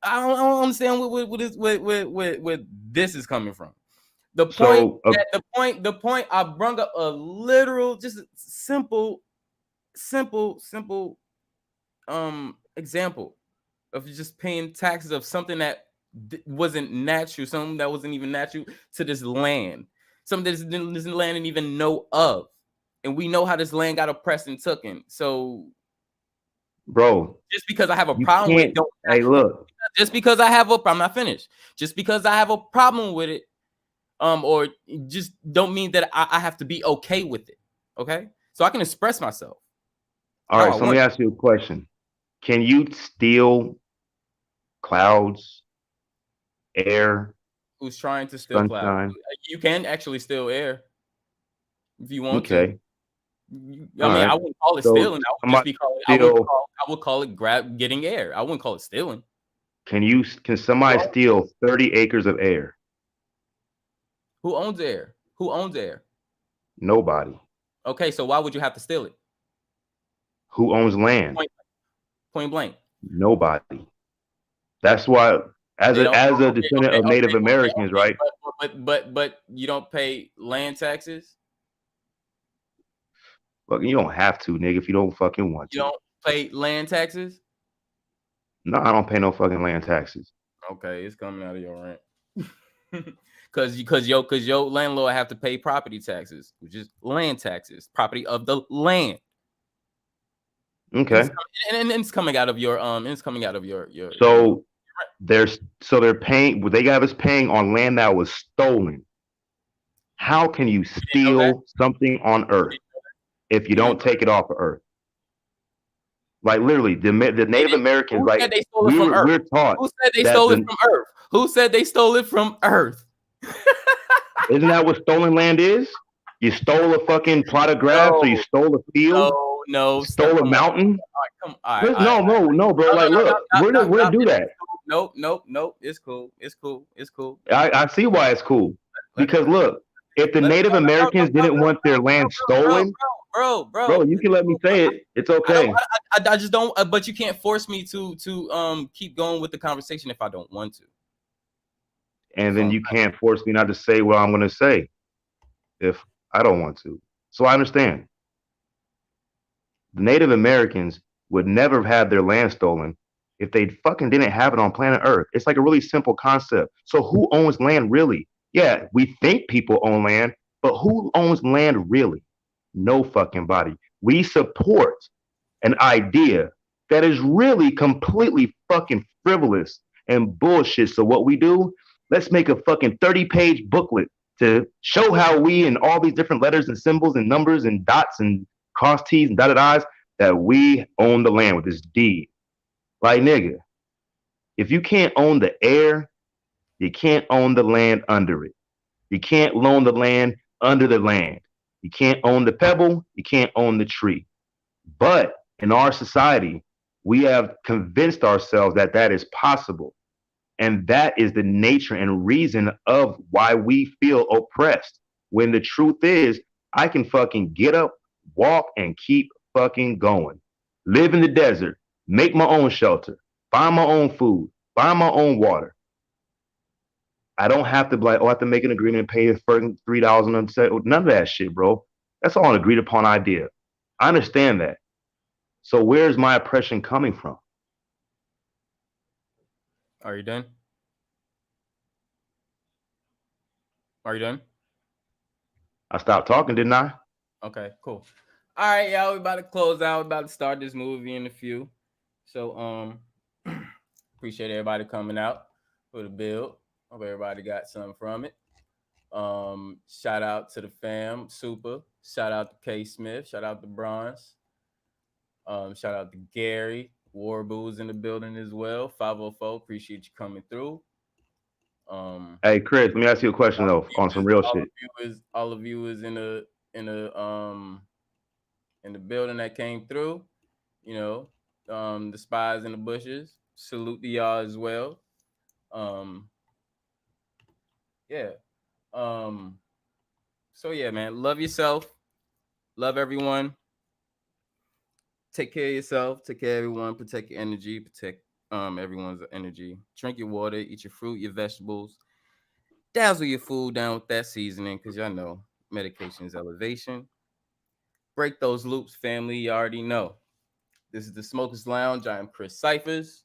don't understand what this is coming from. The point I brung up a literal, just simple example of just paying taxes of something that wasn't natural, something that wasn't even natural to this land, something that this land didn't even know of, and we know how this land got oppressed and taken. So, bro, just because I have a you problem with can't. it, don't. Hey, look. Just because I'm not finished. Just because I have a problem with it, or just don't mean that I have to be okay with it. Okay, so I can express myself. All right, so let me ask you a question. Can you steal clouds, air? Who's trying to steal clouds? You can actually steal air if you want to. I wouldn't call it stealing. I would call it getting air. I wouldn't call it stealing. Can somebody steal 30 acres of air? Who owns air? Who owns air? Nobody. Okay, so why would you have to steal it? Who owns land? Point blank. Nobody. That's why, as a descendant of Native Americans, right? But you don't pay land taxes. Look, you don't have to, nigga, if you don't fucking want to. You don't pay land taxes? No, I don't pay no fucking land taxes. Okay, it's coming out of your rent. Cause your landlord have to pay property taxes, which is land taxes, property of the land. Okay. And it's coming out of your So they're paying. They got us paying on land that was stolen. How can you steal something on Earth if you don't take it off of Earth? Like literally, the Native Americans, like we're taught. Who said they stole it from Earth? Who said they stole it from Earth? Isn't that what stolen land is? You stole a fucking plot of grass, or you stole a field. No, stole a mountain. All right, no, bro. Like, look, we're gonna do that. Nope. It's cool. I see why it's cool. Because look, if the Native Americans didn't want their land stolen, bro, you can let me say it. It's okay. I just don't. But you can't force me to keep going with the conversation if I don't want to. And then you can't force me not to say what I'm gonna say if I don't want to. So I understand. The Native Americans would never have had their land stolen if they fucking didn't have it on planet Earth. It's like a really simple concept. So who owns land really? Yeah, we think people own land, but who owns land really? No fucking body. We support an idea that is really completely fucking frivolous and bullshit. So what we do, let's make a fucking 30-page booklet to show how we and all these different letters and symbols and numbers and dots and cross T's and dotted I's that we own the land with this deed. Like, nigga, if you can't own the air, you can't own the land under it. You can't own the land under the land. You can't own the pebble. You can't own the tree. But in our society, we have convinced ourselves that that is possible. And that is the nature and reason of why we feel oppressed. When the truth is, I can fucking get up, walk, and keep fucking going. Live in the desert, make my own shelter, buy my own food, buy my own water. I don't have to be like, oh, I have to make an agreement and pay for $3 none of that shit, bro. That's all an agreed upon idea. I understand that. So where's my oppression coming from? Are you done? Are you done? I stopped talking, didn't I? Okay, cool. All right, y'all. We about to close out. We about to start this movie in a few. So appreciate everybody coming out for the build. Hope everybody got something from it. Shout out to the fam, Super. Shout out to K Smith. Shout out to Bronze. Shout out to Gary. Warboo's in the building as well. 504. Appreciate you coming through. Hey, Chris, let me ask you a question though, on some real shit. All of you is in the building that came through. You know, the spies in the bushes. Salute to y'all as well. Yeah. So yeah, man. Love yourself. Love everyone. Take care of yourself. Take care of everyone. Protect your energy. Protect everyone's energy. Drink your water. Eat your fruit, your vegetables. Dazzle your food down with that seasoning, because y'all know medication is elevation. Break those loops, family. You already know. This is the Smokers Lounge. I am Chris Cyphers.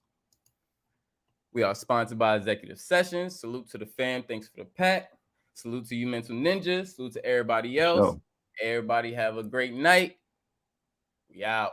We are sponsored by Executive Sessions. Salute to the fam. Thanks for the pack. Salute to you, Mental Ninjas. Salute to everybody else. So. Everybody have a great night. We out.